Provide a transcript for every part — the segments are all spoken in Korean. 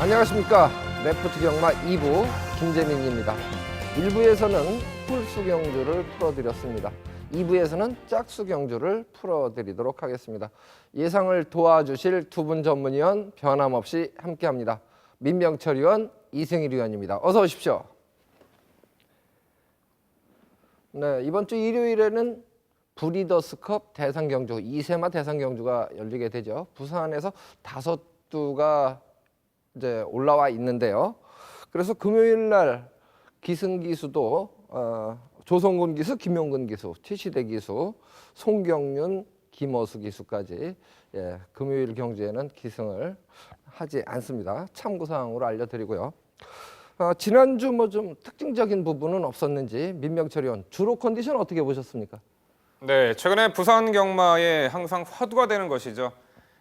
안녕하십니까. 레프트 경마 2부 김재민입니다. 1부에서는 홀수 경주를 풀어드렸습니다. 2부에서는 짝수 경주를 풀어드리도록 하겠습니다. 예상을 도와주실 두 분 전문위원 변함없이 함께합니다. 민병철 의원, 이승일 의원입니다. 어서 오십시오. 네, 이번 주 일요일에는 브리더스컵 대상경주, 2세마 대상경주가 열리게 되죠. 부산에서 5두가 이제 올라와 있는데요. 그래서 금요일 날 기승기수도 조성근 기수, 김용근 기수, 최시대 기수, 송경윤, 김어수 기수까지 금요일 경주에는 기승을 하지 않습니다. 참고사항으로 알려드리고요. 지난주 뭐 좀 특징적인 부분은 없었는지 민병철 의원, 주로 컨디션 어떻게 보셨습니까? 네, 최근에 부산 경마에 항상 화두가 되는 것이죠.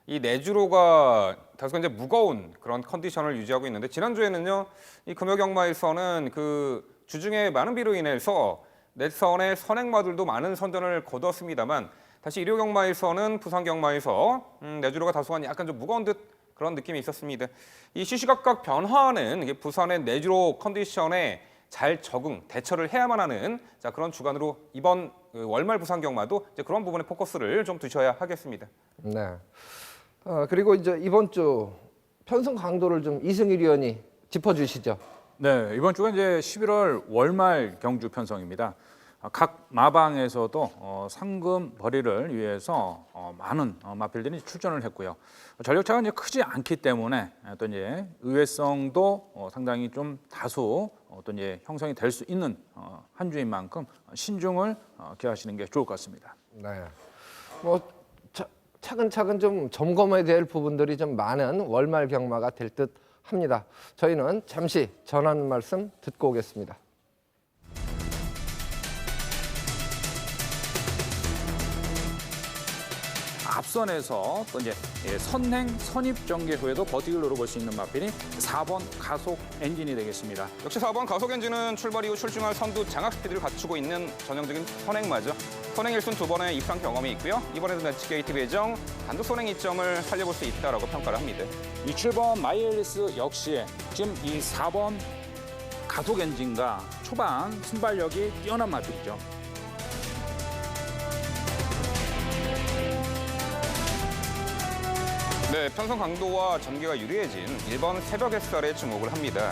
이 내주로가 다소 이제 무거운 그런 컨디션을 유지하고 있는데, 지난주에는요, 이 금요 경마에서는 그 주중에 많은 비로 인해서 내선의 선행마들도 많은 선전을 거두었습니다만, 다시 일요 경마에서는 부산 경마에서 내주로가 다소간 약간 좀 무거운 듯 그런 느낌이 있었습니다. 이 시시각각 변화하는 이게 부산의 내주로 컨디션에 잘 적응, 대처를 해야만 하는 그런 주간으로 이번 월말 부산 경마도 이제 그런 부분에 포커스를 좀 두셔야 하겠습니다. 네. 그리고 이제 이번 주 편성 강도를 좀 이승일 의원이 짚어주시죠. 네, 이번 주가 이제 11월 월말 경주 편성입니다. 각 마방에서도 상금 벌이를 위해서 많은 마필들이 출전을 했고요. 전력차가 이제 크지 않기 때문에 또 이제 의외성도 상당히 좀 다소 또 이제 형성이 될 수 있는 한 주인 만큼 신중을 기하시는 게 좋을 것 같습니다. 네. 뭐 차근차근 좀 점검해야 될 부분들이 좀 많은 월말 경마가 될 듯 합니다. 저희는 잠시 전하는 말씀 듣고 오겠습니다. 앞선에서 또 이제 선행 선입 전개 후에도 버티기를 노려볼 수 있는 마필이 4번 가속 엔진이 되겠습니다. 역시 4번 가속 엔진은 출발 이후 출중한 선두 장악 스피드를 갖추고 있는 전형적인 선행마죠. 선행 1순 2번의 입상 경험이 있고요. 이번에도 매치게이트 배정 단독 선행 이점을 살려볼 수 있다라고 평가를 합니다. 이 7번 마이엘리스 역시 지금 이 4번 가속 엔진과 초반 순발력이 뛰어난 마필이죠. 네, 편성 강도와 전개가 유리해진 1번 새벽 햇살에 주목을 합니다.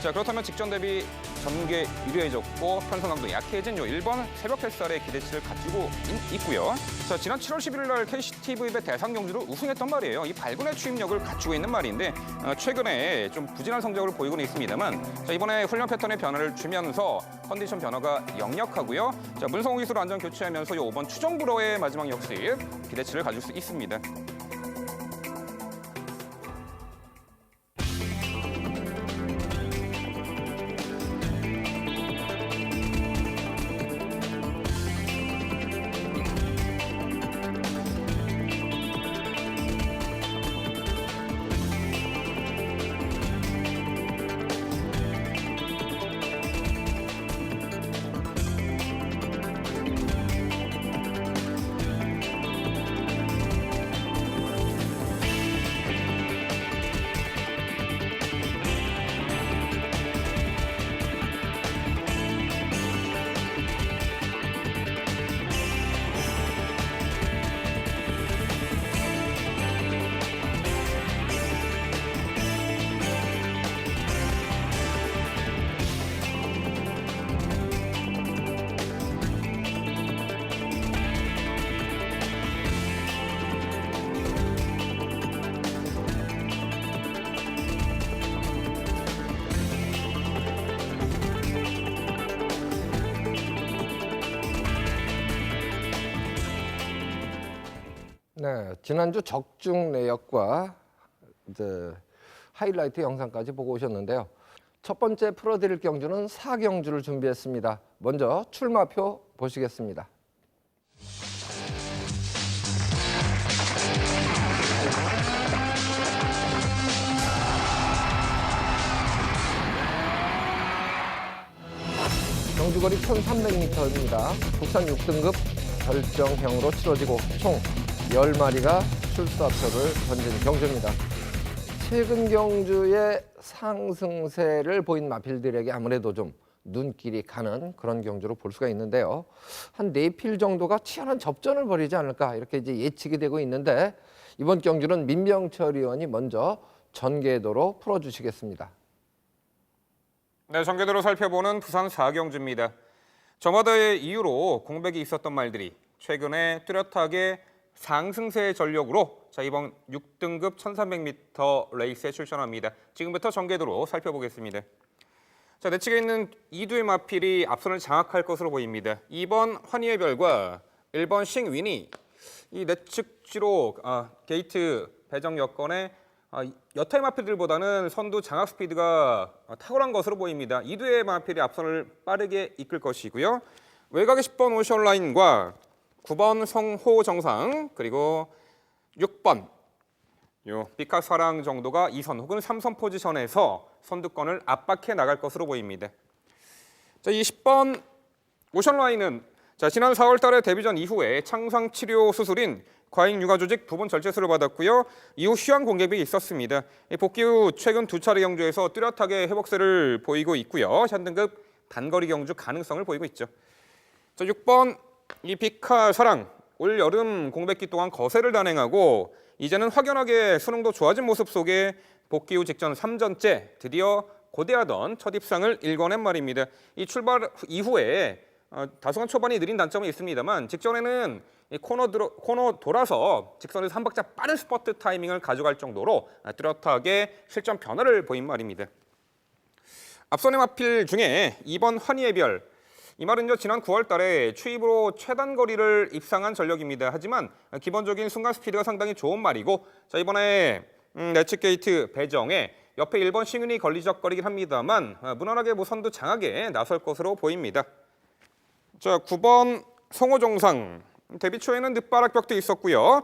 자, 그렇다면 직전 대비 전개 유리해졌고 편성 강도 약해진 요 1번 새벽 햇살의 기대치를 가지고 있고요. 자, 지난 7월 11일 날 KCTV의 대상 경주를 우승했던 말이에요. 이 발군의 추임력을 갖추고 있는 말인데 최근에 좀 부진한 성적을 보이고는 있습니다만, 자, 이번에 훈련 패턴의 변화를 주면서 컨디션 변화가 역력하고요. 자, 문성호 기수로 안전 교체하면서 요 5번 추정불어의 마지막 역시 기대치를 가질 수 있습니다. 네, 지난주 적중 내역과 이제 하이라이트 영상까지 보고 오셨는데요. 첫 번째 풀어드릴 경주는 4경주를 준비했습니다. 먼저 출마표 보시겠습니다. 경주거리 1300m입니다. 국산 6등급 결정형으로 치러지고 총 10마리가 출사표를 던진 경주입니다. 최근 경주의 상승세를 보인 마필들에게 아무래도 좀 눈길이 가는 그런 경주로 볼 수가 있는데요. 한 4필 정도가 치열한 접전을 벌이지 않을까 이렇게 이제 예측이 되고 있는데 이번 경주는 민병철 의원이 먼저 전개도로 풀어주시겠습니다. 네, 전개도로 살펴보는 부산 4경주입니다. 저마다의 이유로 공백이 있었던 말들이 최근에 뚜렷하게 상승세 전력으로 이번 6등급 1300m 레이스에 출전합니다. 지금부터 전개도로 살펴보겠습니다. 내측에 있는 2두의 마필이 앞선을 장악할 것으로 보입니다. 2번 환희의 별과 1번 싱윈이 이 내측지로 게이트 배정 여건에 여타의 마필들보다는 선두 장악 스피드가 탁월한 것으로 보입니다. 2두의 마필이 앞선을 빠르게 이끌 것이고요. 외곽의 10번 오션라인과 9번 성호 정상 그리고 6번 비카사랑 정도가 2선 혹은 3선 포지션에서 선두권을 압박해 나갈 것으로 보입니다. 이 10번 오션라인은 지난 4월 달에 데뷔전 이후에 창상 치료 수술인 과잉 육아 조직 부분 절제술을 받았고요. 이후 휴양 공격이 있었습니다. 복귀 후 최근 2차례 경주에서 뚜렷하게 회복세를 보이고 있고요. 현등급 단거리 경주 가능성을 보이고 있죠. 6번 이 비카사랑 올 여름 공백기 동안 거세를 단행하고 이제는 확연하게 수능도 좋아진 모습 속에 복귀 후 직전 3전째 드디어 고대하던 첫 입상을 일궈낸 말입니다. 이 출발 이후에 다소간 초반이 느린 단점이 있습니다만 직전에는 이 코너 돌아서 직선에서 한 박자 빠른 스퍼트 타이밍을 가져갈 정도로 뚜렷하게 실전 변화를 보인 말입니다. 앞선의 마필 중에 2번 환희의 별, 이 말은요 지난 9월 달에 추입으로 최단 거리를 입상한 전력입니다. 하지만 기본적인 순간 스피드가 상당히 좋은 말이고 이번에 내측 게이트 배정에 옆에 1번 싱은이 걸리적거리긴 합니다만 무난하게 선두 장악에 나설 것으로 보입니다. 9번 성호 정상 데뷔 초에는 늦바락 벽도 있었고요.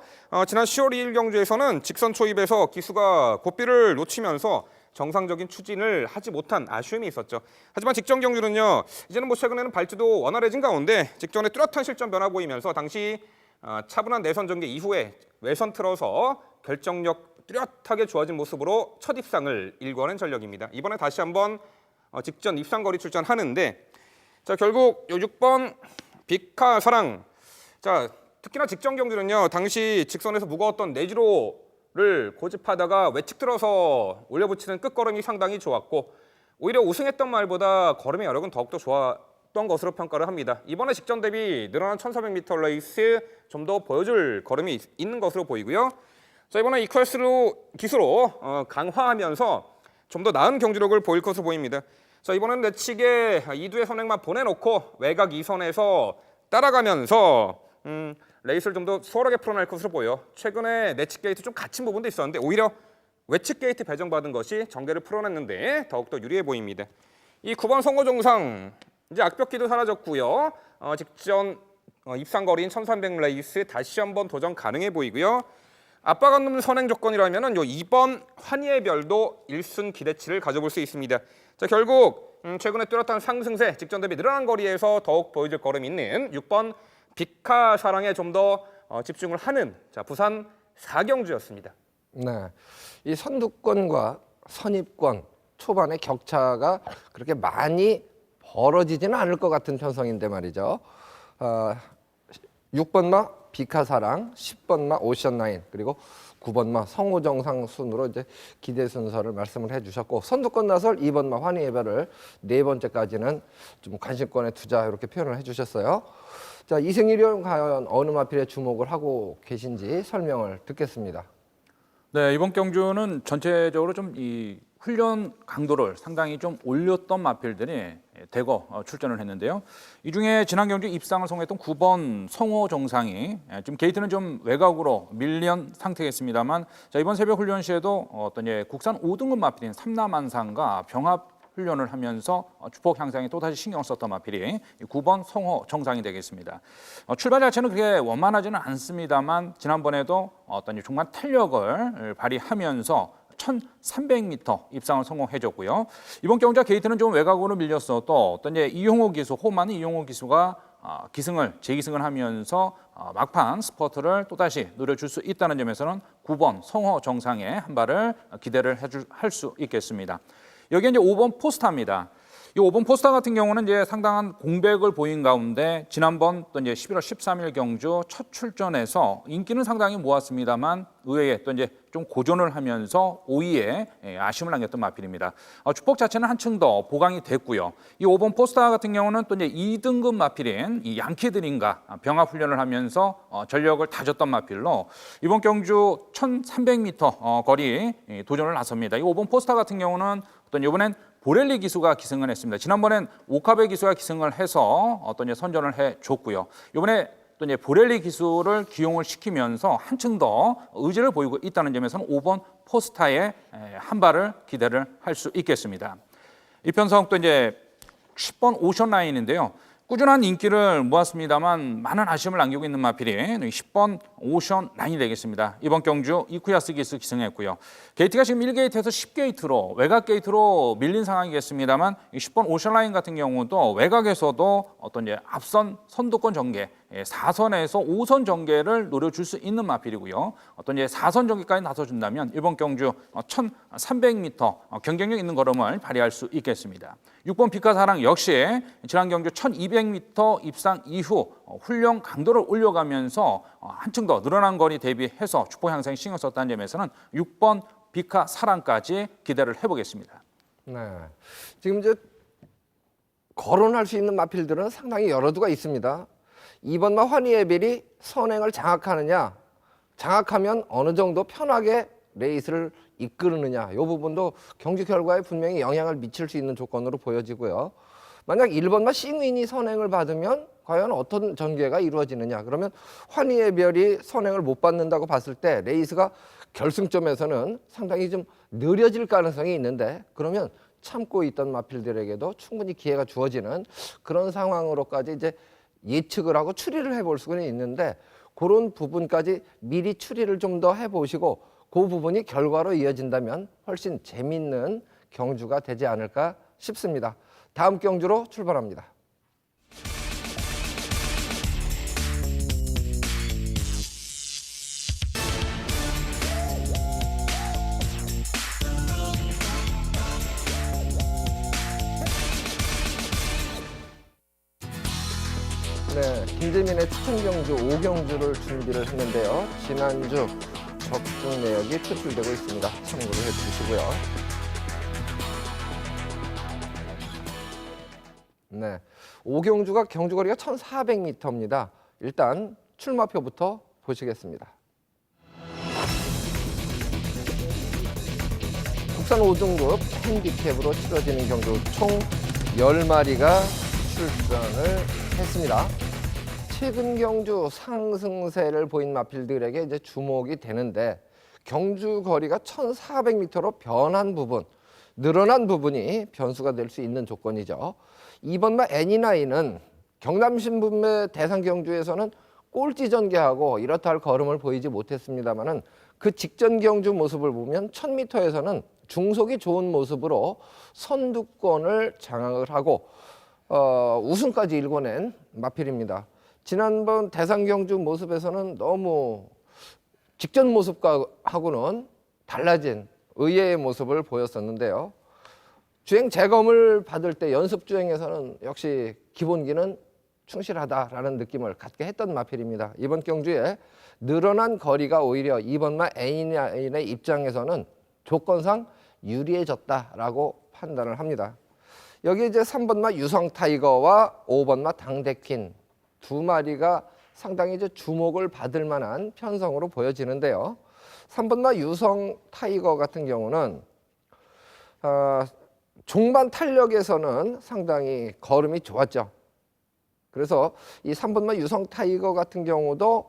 지난 10월 2일 경주에서는 직선 초입에서 기수가 고삐를 놓치면서 정상적인 추진을 하지 못한 아쉬움이 있었죠. 하지만 직전 경주는요. 이제는 최근에는 발주도 원활해진 가운데 직전에 뚜렷한 실전 변화 보이면서 당시 차분한 내선 전개 이후에 외선 틀어서 결정력 뚜렷하게 좋아진 모습으로 첫 입상을 일궈낸 전력입니다. 이번에 다시 한번 직전 입상 거리 출전하는데 결국 6번 비카사랑 특히나 직전 경주는요. 당시 직선에서 무거웠던 내주로를 고집하다가 외측 들어서 올려붙이는 끝걸음이 상당히 좋았고 오히려 우승했던 말보다 걸음의 여력은 더욱더 좋았던 것으로 평가를 합니다. 이번에 직전 대비 늘어난 1400m 레이스 좀 더 보여줄 걸음이 있는 것으로 보이고요. 이번에 이 기수로 강화하면서 좀 더 나은 경주력을 보일 것으로 보입니다. 이번에는 내측에 2두의 선행만 보내놓고 외곽 2선에서 따라가면서 레이스를 좀 더 수월하게 풀어낼 것으로 보여. 최근에 내측 게이트 좀 갇힌 부분도 있었는데 오히려 외측 게이트 배정받은 것이 전개를 풀어냈는데 더욱더 유리해 보입니다. 이 9번 성호 정상 이제 악벽기도 사라졌고요. 직전 입상 거리인 1300 레이스 다시 한번 도전 가능해 보이고요. 압박 안 넘는 선행 조건이라면은 2번 환희의 별도 1순 기대치를 가져볼 수 있습니다. 결국 최근에 뚜렷한 상승세 직전 대비 늘어난 거리에서 더욱 보여줄 걸음이 있는 6번 비카사랑에 좀 더 집중을 하는 부산 4경주였습니다. 네, 이 선두권과 선입권 초반의 격차가 그렇게 많이 벌어지지는 않을 것 같은 편성인데 말이죠. 6번마 비카사랑, 10번마 오션라인 그리고 9번마 성호정상 순으로 이제 기대 순서를 말씀을 해주셨고 선두권 나설 2번마 환희의 별을 4번째까지는 좀 관심권에 두자 이렇게 표현을 해주셨어요. 이승일위원 과연 어느 마필에 주목을 하고 계신지 설명을 듣겠습니다. 네, 이번 경주는 전체적으로 좀 이 훈련 강도를 상당히 좀 올렸던 마필들이 대거 출전을 했는데요. 이 중에 지난 경주 입상을 성공했던 9번 성호 정상이 지금 게이트는 좀 외곽으로 밀린 상태겠습니다만 이번 새벽 훈련 시에도 국산 5등급 마필인 삼남안상과 병합 훈련을 하면서 주폭 향상에 또다시 신경 썼던 마필이 9번 성호 정상이 되겠습니다. 출발 자체는 그렇게 원만하지는 않습니다만 지난번에도 정말 탄력을 발휘하면서 1300m 입상을 성공해줬고요. 이번 경주와 게이트는 좀 외곽으로 밀렸어 또 이용호 기수, 호만은 이용호 기수가 기승을 재기승을 하면서 막판 스퍼트를 또다시 노려줄 수 있다는 점에서는 9번 성호 정상에 한 발을 기대를 할 수 있겠습니다. 여기 이제 5번 포스타입니다. 이 5번 포스타 같은 경우는 이제 상당한 공백을 보인 가운데 지난번 또 이제 11월 13일 경주 첫 출전에서 인기는 상당히 모았습니다만 의외에 또 이제 좀 고전을 하면서 5위에 아쉬움을 남겼던 마필입니다. 축복 자체는 한층 더 보강이 됐고요. 이 5번 포스타 같은 경우는 또 이제 2등급 마필인 이 양키들인가 병합 훈련을 하면서 전력을 다졌던 마필로 이번 경주 1,300m 거리 도전을 나섭니다. 이 5번 포스타 같은 경우는 어떤 이번엔 보렐리 기수가 기승을 했습니다. 지난번엔 오카베 기수가 기승을 해서 어떤 선전을 해줬고요. 이번에 또 이제 보렐리 기수를 기용을 시키면서 한층 더 의지를 보이고 있다는 점에서는 5번 포스타에 한 발을 기대를 할 수 있겠습니다. 이 편성 또 이제 10번 오션 라인인데요. 꾸준한 인기를 모았습니다만 많은 아쉬움을 남기고 있는 마필이 10번 오션 라인이 되겠습니다. 이번 경주 이쿠야스 기수 기승했고요. 게이트가 지금 1게이트에서 10게이트로 외곽 게이트로 밀린 상황이겠습니다만 10번 오션 라인 같은 경우도 외곽에서도 어떤 이제 앞선 선두권 전개 4선에서 5선 전개를 노려줄 수 있는 마필이고요. 어떤 이제 4선 전개까지 나서준다면 이번 경주 1,300m 경쟁력 있는 걸음을 발휘할 수 있겠습니다. 6번 피카사랑 역시 지난 경주 1,200m 입상 이후 훈련 강도를 올려가면서 한층 더 늘어난 거리 대비해서 축복 향상에 신경 썼다는 점에서는 6번 피카사랑까지 기대를 해보겠습니다. 네, 지금 이제 거론할 수 있는 마필들은 상당히 여러 두가 있습니다. 2번마 환희에벨이 선행을 장악하느냐, 장악하면 어느 정도 편하게 레이스를 이끌느냐, 이 부분도 경주 결과에 분명히 영향을 미칠 수 있는 조건으로 보여지고요. 만약 1번마 싱윈이 선행을 받으면 과연 어떤 전개가 이루어지느냐, 그러면 환희에벨이 선행을 못 받는다고 봤을 때 레이스가 결승점에서는 상당히 좀 느려질 가능성이 있는데, 그러면 참고 있던 마필들에게도 충분히 기회가 주어지는 그런 상황으로까지 이제 예측을 하고 추리를 해볼 수는 있는데, 그런 부분까지 미리 추리를 좀 더 해보시고 그 부분이 결과로 이어진다면 훨씬 재밌는 경주가 되지 않을까 싶습니다. 다음 경주로 출발합니다. 네, 김재민의 추천 경주 5경주를 준비를 했는데요. 지난주 적중 내역이 표출되고 있습니다. 참고를 해주시고요. 네, 5경주가 경주거리가 1,400m입니다. 일단 출마표부터 보시겠습니다. 국산 5등급 핸디캡으로 치러지는 경주 총 10마리가 출전을 했습니다. 최근 경주 상승세를 보인 마필들에게 이제 주목이 되는데, 경주 거리가 1,400m로 변한 부분, 늘어난 부분이 변수가 될 수 있는 조건이죠. 2번마 애니나이는 경남신분배 대상 경주에서는 꼴찌 전개하고 이렇다 할 걸음을 보이지 못했습니다만은 그 직전 경주 모습을 보면 1,000m에서는 중속이 좋은 모습으로 선두권을 장악을 하고 우승까지 일궈낸 마필입니다. 지난번 대상 경주 모습에서는 너무 직전 모습하고는 달라진 의외의 모습을 보였었는데요. 주행 재검을 받을 때 연습 주행에서는 역시 기본기는 충실하다라는 느낌을 갖게 했던 마필입니다. 이번 경주에 늘어난 거리가 오히려 2번마 애니나인의 입장에서는 조건상 유리해졌다라고 판단을 합니다. 여기 이제 3번마 유성 타이거와 5번마 당대퀸 두 마리가 상당히 이제 주목을 받을 만한 편성으로 보여지는데요. 3번마 유성 타이거 같은 경우는 종반 탄력에서는 상당히 걸음이 좋았죠. 그래서 이 3번마 유성 타이거 같은 경우도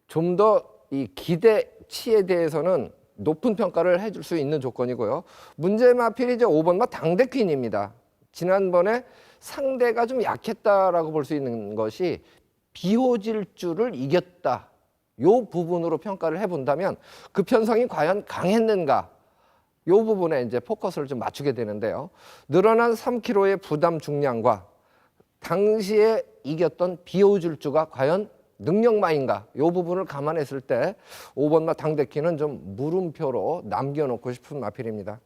좀 더 이 기대치에 대해서는 높은 평가를 해줄 수 있는 조건이고요. 문제 마필이 이제 5번마 당대퀸입니다. 지난번에 상대가 좀 약했다라고 볼 수 있는 것이 비호질주를 이겼다. 요 부분으로 평가를 해본다면 그 편성이 과연 강했는가? 요 부분에 이제 포커스를 좀 맞추게 되는데요. 늘어난 3kg의 부담 중량과 당시에 이겼던 비오줄주가 과연 능력마인가? 이 부분을 감안했을 때 5번마 당대키는 좀 물음표로 남겨놓고 싶은 마필입니다.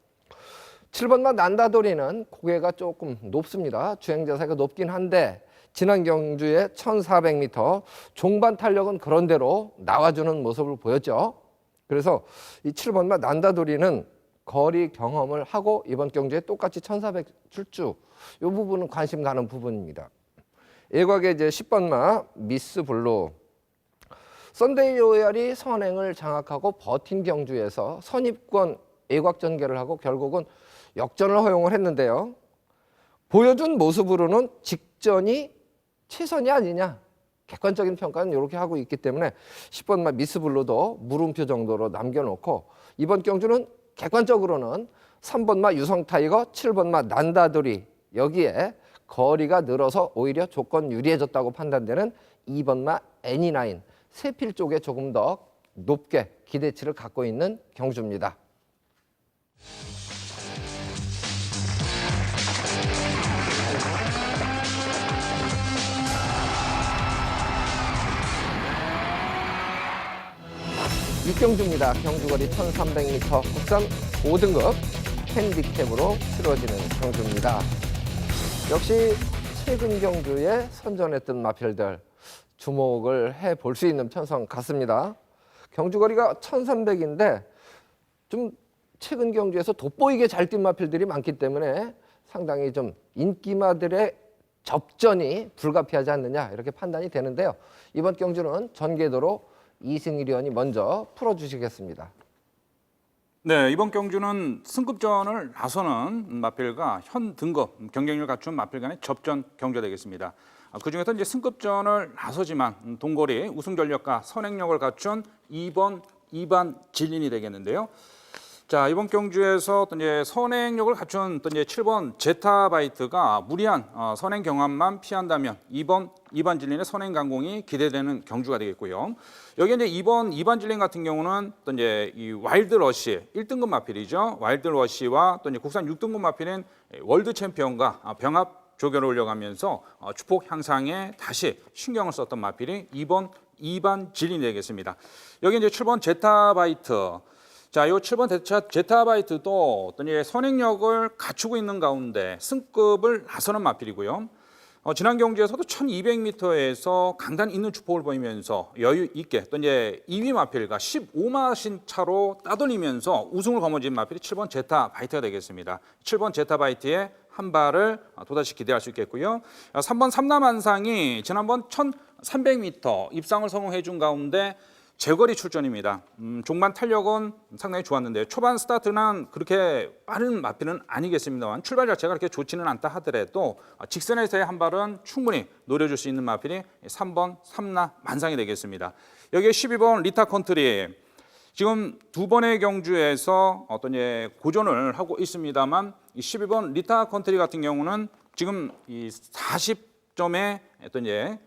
7번마 난다도리는 고개가 조금 높습니다. 주행자세가 높긴 한데 지난 경주의 1400m 종반 탄력은 그런대로 나와주는 모습을 보였죠. 그래서 이 7번마 난다도리는 거리 경험을 하고 이번 경주에 똑같이 1400 출주, 이 부분은 관심 가는 부분입니다. 일각의 이제 10번마 미스 블루, 썬데이 로얄이 선행을 장악하고 버틴 경주에서 선입권 예곽 전개를 하고 결국은 역전을 허용을 했는데요. 보여준 모습으로는 직전이 최선이 아니냐, 객관적인 평가는 이렇게 하고 있기 때문에 10번마 미스 블루도 물음표 정도로 남겨놓고 이번 경주는 객관적으로는 3번마 유성 타이거, 7번마 난다도리, 여기에 거리가 늘어서 오히려 조건 유리해졌다고 판단되는 2번마 애니나인, 세필 쪽에 조금 더 높게 기대치를 갖고 있는 경주입니다. 육경주입니다. 경주거리 1300m, 국산 5등급 핸디캡으로 치러지는 경주입니다. 역시 최근 경주에 선전했던 마필들 주목을 해볼 수 있는 편성 같습니다. 경주거리가 1300인데 좀 최근 경주에서 돋보이게 잘 뛴 마필들이 많기 때문에 상당히 좀 인기마들의 접전이 불가피하지 않느냐 이렇게 판단이 되는데요. 이번 경주는 전개도로 이승일 의원이 먼저 풀어주시겠습니다. 네, 이번 경주는 승급전을 나서는 마필과 현 등급 경쟁력을 갖춘 마필 간의 접전 경주가 되겠습니다. 그중에서 이제 승급전을 나서지만 동거리 우승 전력과 선행력을 갖춘 2번 진린이 되겠는데요. 자, 이번 경주에서 또 이제 선행력을 갖춘 또 이제 7번 제타바이트가 무리한 선행 경험만 피한다면 2번 진린의 선행 강공이 기대되는 경주가 되겠고요. 여기 이제 2번 진린 같은 경우는 또 이제 이 와일드 러시 1등급 마필이죠. 와일드 러시와 또 이제 국산 6등급 마필인 월드 챔피언과 병합 조결을 올려가면서 주폭 향상에 다시 신경을 썼던 마필이 2번 진린이 되겠습니다. 여기 이제 7번 제타바이트. 자, 이 7번 제타바이트도 어떤 선행력을 갖추고 있는 가운데 승급을 나서는 마필이고요. 지난 경주에서도 1200m에서 강단 있는 주폭을 보이면서 여유 있게 또 이제 2위 마필과 15마신 차로 따돌리면서 우승을 거머쥔 마필이 7번 제타바이트가 되겠습니다. 7번 제타바이트의 한 발을 또다시 기대할 수 있겠고요. 3번 삼남한상이 지난번 1300m 입상을 성공해 준 가운데 제거리 출전입니다. 종반 탄력은 상당히 좋았는데 초반 스타트는 그렇게 빠른 마필은 아니겠습니다만 출발 자체가 그렇게 좋지는 않다 하더라도 직선에서의 한 발은 충분히 노려줄 수 있는 마필이 3번 삼나 만상이 되겠습니다. 여기에 12번 리타 컨트리 지금 두 번의 경주에서 어떤 고전을 하고 있습니다만 이 12번 리타 컨트리 같은 경우는 지금 이 40점의 어떤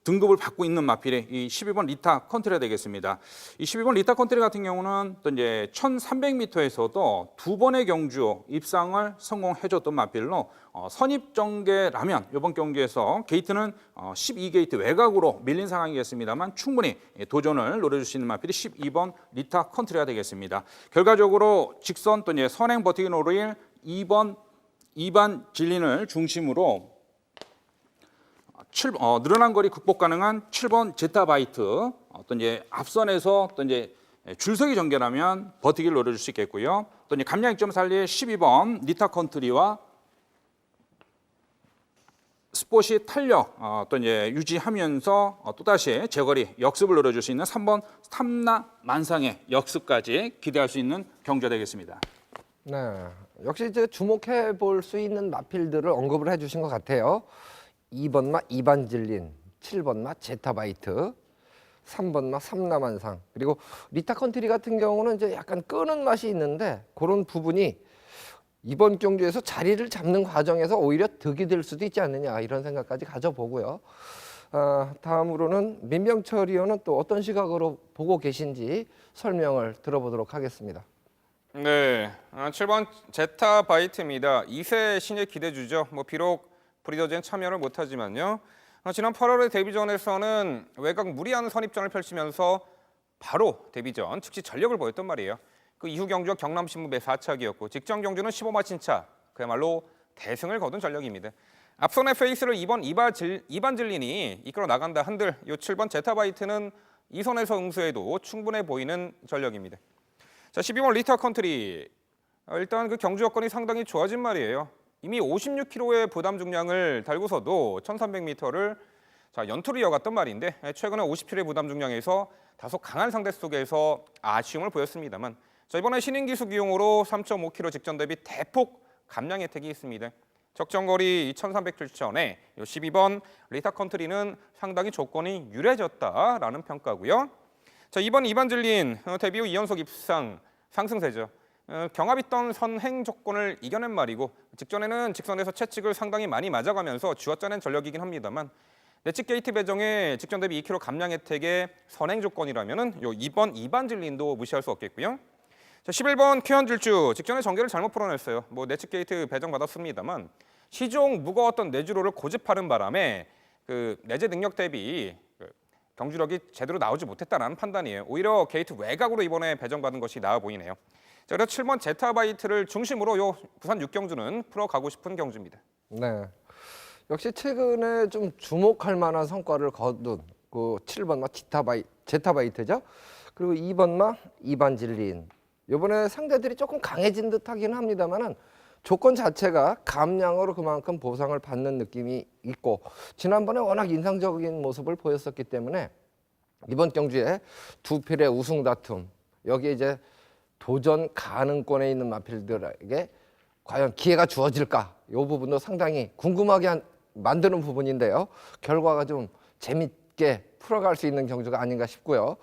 등급을 받고 있는 마필이 이 12번 리타 컨트리가 되겠습니다. 이 12번 리타 컨트리 같은 경우는 또 이제 1300m에서도 두 번의 경주 입상을 성공해줬던 마필로 선입 전개라면 이번 경기에서 게이트는 12게이트 외곽으로 밀린 상황이겠습니다만 충분히 도전을 노려줄 수 있는 마필이 12번 리타 컨트리가 되겠습니다. 결과적으로 직선 또 이제 선행 버티기 노릴 2번 진린을 중심으로 늘어난 거리 극복 가능한 7번 제타바이트 어떤 앞선에서 또 줄서기 전개라면 버티기를 노려줄 수 있겠고요. 또 감량 입점 살리의 12번 리타 컨트리와 스포시 탄력 또 유지하면서 또다시 제거리 역습을 노려줄 수 있는 3번 삼나 만상의 역습까지 기대할 수 있는 경주가 되겠습니다. 네, 역시 이제 주목해 볼 수 있는 마필들을 언급을 해주신 것 같아요. 2번마 이반질린, 7번마 제타바이트, 3번마 삼남한상, 그리고 리타 컨트리 같은 경우는 이제 약간 끄는 맛이 있는데 그런 부분이 이번 경주에서 자리를 잡는 과정에서 오히려 득이 될 수도 있지 않느냐 이런 생각까지 가져보고요. 다음으로는 민병철 의원은 또 어떤 시각으로 보고 계신지 설명을 들어보도록 하겠습니다. 네, 7번 제타바이트입니다. 2세 신예 기대주죠. 비록 브리더즈엔 참여를 못하지만요. 지난 8월의 데뷔전에서는 외곽 무리한 선입전을 펼치면서 바로 데뷔전 즉시 전력을 보였단 말이에요. 그 이후 경주와 경남신문 매4착이었고 직전 경주는 15마 친차, 그야말로 대승을 거둔 전력입니다. 앞선의 페이스를 이번 이반질린이 이끌어 나간다 한들 이 7번 제타바이트는 2선에서 응수해도 충분해 보이는 전력입니다. 자, 12번 리타 컨트리. 일단 그 경주 여건이 상당히 좋아진 말이에요. 이미 56kg의 부담 중량을 달고서도 1300m를 연투를 이어갔던 말인데 최근에 50kg의 부담 중량에서 다소 강한 상대 속에서 아쉬움을 보였습니다만 이번에 신인 기수 기용으로 3.5kg 직전 대비 대폭 감량 혜택이 있습니다. 적정거리 2300출전에 12번 리타 컨트리는 상당히 조건이 유리해졌다라는 평가고요. 자, 이번 이반질린 데뷔 후 2연속 입상 상승세죠. 경합 있던 선행 조건을 이겨낸 말이고 직전에는 직선에서 채찍을 상당히 많이 맞아가면서 쥐어짜낸 전력이긴 합니다만 내측 게이트 배정에 직전 대비 2kg 감량 혜택의 선행 조건이라면은 이번 이반질린도 무시할 수 없겠고요. 자, 11번 쾌현질주 직전에 전개를 잘못 풀어냈어요. 내측 게이트 배정 받았습니다만 시종 무거웠던 내주로를 고집하는 바람에 그 내재 능력 대비 경주력이 제대로 나오지 못했다는 판단이에요. 오히려 게이트 외곽으로 이번에 배정받은 것이 나아 보이네요. 자, 그래서 7번 제타바이트를 중심으로 요 부산 6경주는 풀어가고 싶은 경주입니다. 네. 역시 최근에 좀 주목할 만한 성과를 거둔 그 7번마 제타바이트죠. 그리고 2번마 이반질린. 이번에 상대들이 조금 강해진 듯하긴 합니다만은 조건 자체가 감량으로 그만큼 보상을 받는 느낌이 있고 지난번에 워낙 인상적인 모습을 보였었기 때문에 이번 경주에 두 필의 우승 다툼 여기에 이제 도전 가능권에 있는 마필들에게 과연 기회가 주어질까? 이 부분도 상당히 궁금하게 만드는 부분인데요. 결과가 좀 재밌게 풀어갈 수 있는 경주가 아닌가 싶고요.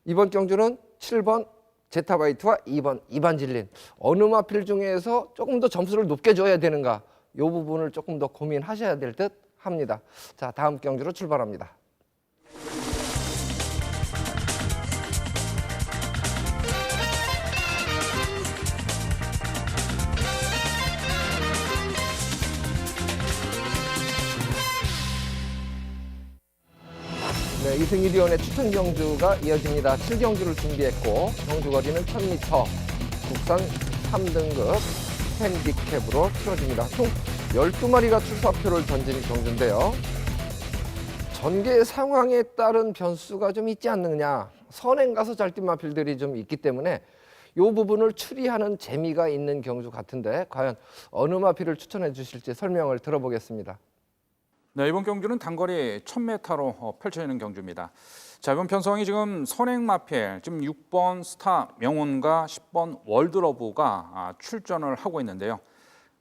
이번 경주는 7번 제타바이트와 2번 이반질린 어느 마필 중에서 조금 더 점수를 높게 줘야 되는가 이 부분을 조금 더 고민하셔야 될 듯 합니다. 자, 다음 경주로 출발합니다. 네, 이승일위원의 추천 경주가 이어집니다. 7경주를 준비했고 경주거리는 1000m, 국산 3등급 핸디캡으로 치러집니다. 총 12마리가 출사표를 던진 경주인데요. 전개 상황에 따른 변수가 좀 있지 않느냐. 선행 가서 잘 뛴 마필들이 좀 있기 때문에 이 부분을 추리하는 재미가 있는 경주 같은데 과연 어느 마필을 추천해 주실지 설명을 들어보겠습니다. 네, 이번 경주는 단거리 1000m로 펼쳐지는 경주입니다. 자, 이번 편성이 지금 선행 마필, 지금 6번 스타 명운과 10번 월드러브가 출전을 하고 있는데요.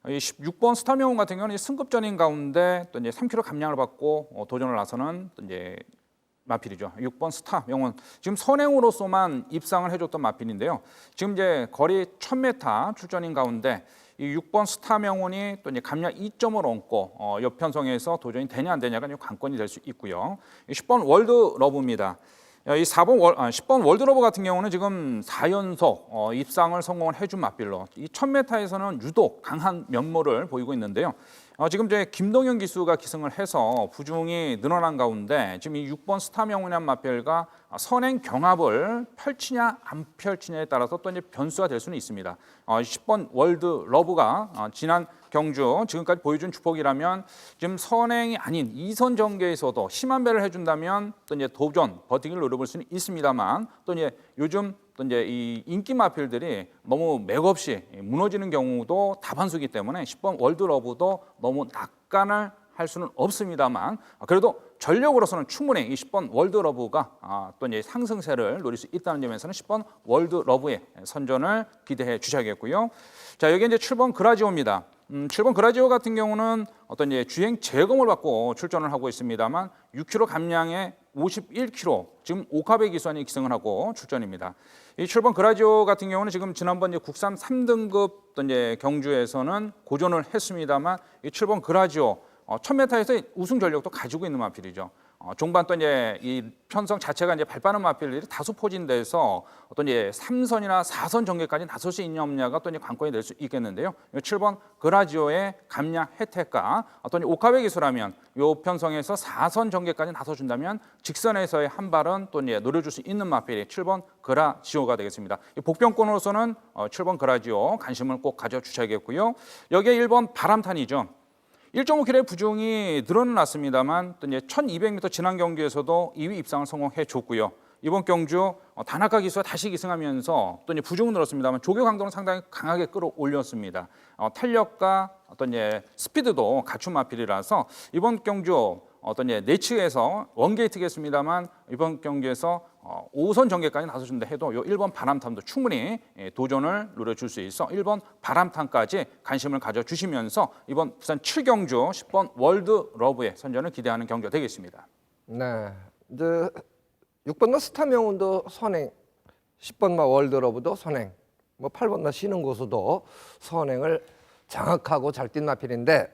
이 6번 스타 명운 같은 경우는 승급전인 가운데 또 이제 3kg 감량을 받고 도전을 나서는 또 이제 마필이죠. 6번 스타 명운. 지금 선행으로서만 입상을 해줬던 마필인데요. 지금 이제 거리 1000m 출전인 가운데 이 6번 스타 명운이 또 이제 감량 2점을 얻고 옆 편성에서 도전이 되냐 안 되냐가 관건이 될 수 있고요. 10번 월드러브입니다. 이 10번 월드러브 같은 경우는 지금 4연속 입상을 성공을 해준 맞빌로 이 1000m에서는 유독 강한 면모를 보이고 있는데요. 지금 이제 김동현 기수가 기승을 해서 부중이 늘어난 가운데 지금 이 6번 스타명운이란 맞빌과 선행 경합을 펼치냐 안 펼치냐에 따라서 또 이제 변수가 될 수는 있습니다. 10번 월드러브가 지난 경주 지금까지 보여준 주폭이라면 지금 선행이 아닌 2선 전개에서도 심한 배를 해준다면 또 이제 도전 버티기를 노려볼 수는 있습니다만 또 이제 요즘 또 이제 이 인기 마필들이 너무 맥없이 무너지는 경우도 다반수이기 때문에 10번 월드러브도 너무 낙관을 할 수는 없습니다만 그래도 전력으로서는 충분히 이 10번 월드러브가 또 이제 상승세를 노릴 수 있다는 점에서는 10번 월드러브의 선전을 기대해 주셔야겠고요. 자, 여기 이제 7번 그라지오입니다. 7번 그라지오 같은 경우는 어떤 이제 주행 재검을 받고 출전을 하고 있습니다만 6kg 감량에 51kg 지금 오카베 기수안이 기승을 하고 출전입니다. 이 7번 그라지오 같은 경우는 지금 지난번 이제 국산 3등급 또 이제 경주에서는 고전을 했습니다만 이 7번 그라지오 1000m에서 우승 전력도 가지고 있는 마필이죠. 종반 또 이제 이 편성 자체가 이제 발빠른 마필들이 다소 포진돼서 어떤 이제 3선이나 4선 전개까지 나설 수 있냐 없냐가 또 이제 관건이 될 수 있겠는데요. 7번 그라지오의 감량 혜택과 어떤 오카베 기수라면 이 편성에서 4선 전개까지 나서준다면 직선에서의 한 발은 또 이제 노려줄 수 있는 마필이 7번 그라지오가 되겠습니다. 이 복병권으로서는 7번 그라지오 관심을 꼭 가져주셔야겠고요. 여기에 1번 바람탄이죠. 1.5km의 부중이 늘어났습니다만 또 이제 1,200m 지난 경기에서도 2위 입상을 성공해 줬고요. 이번 경주 다나카 기수가 다시 기승하면서 또 이제 부중은 늘었습니다만 조교 강도는 상당히 강하게 끌어올렸습니다. 탄력과 어떤 이제 스피드도 갖춘 마필이라서 이번 경주 어떤 이제 내측에서 원게이트겠습니다만 이번 경기에서 5선 전개까지 나서준다 해도 요 1번 바람탄도 충분히 도전을 노려줄 수 있어 1번 바람탄까지 관심을 가져주시면서 이번 부산 7경주 10번 월드 러브의 선전을 기대하는 경기가 되겠습니다. 네, 이제 6번마 스타명운도 선행, 10번마 월드러브도 선행, 뭐 8번마 쉬는 고수도 선행을 장악하고 잘 뛴 마필인데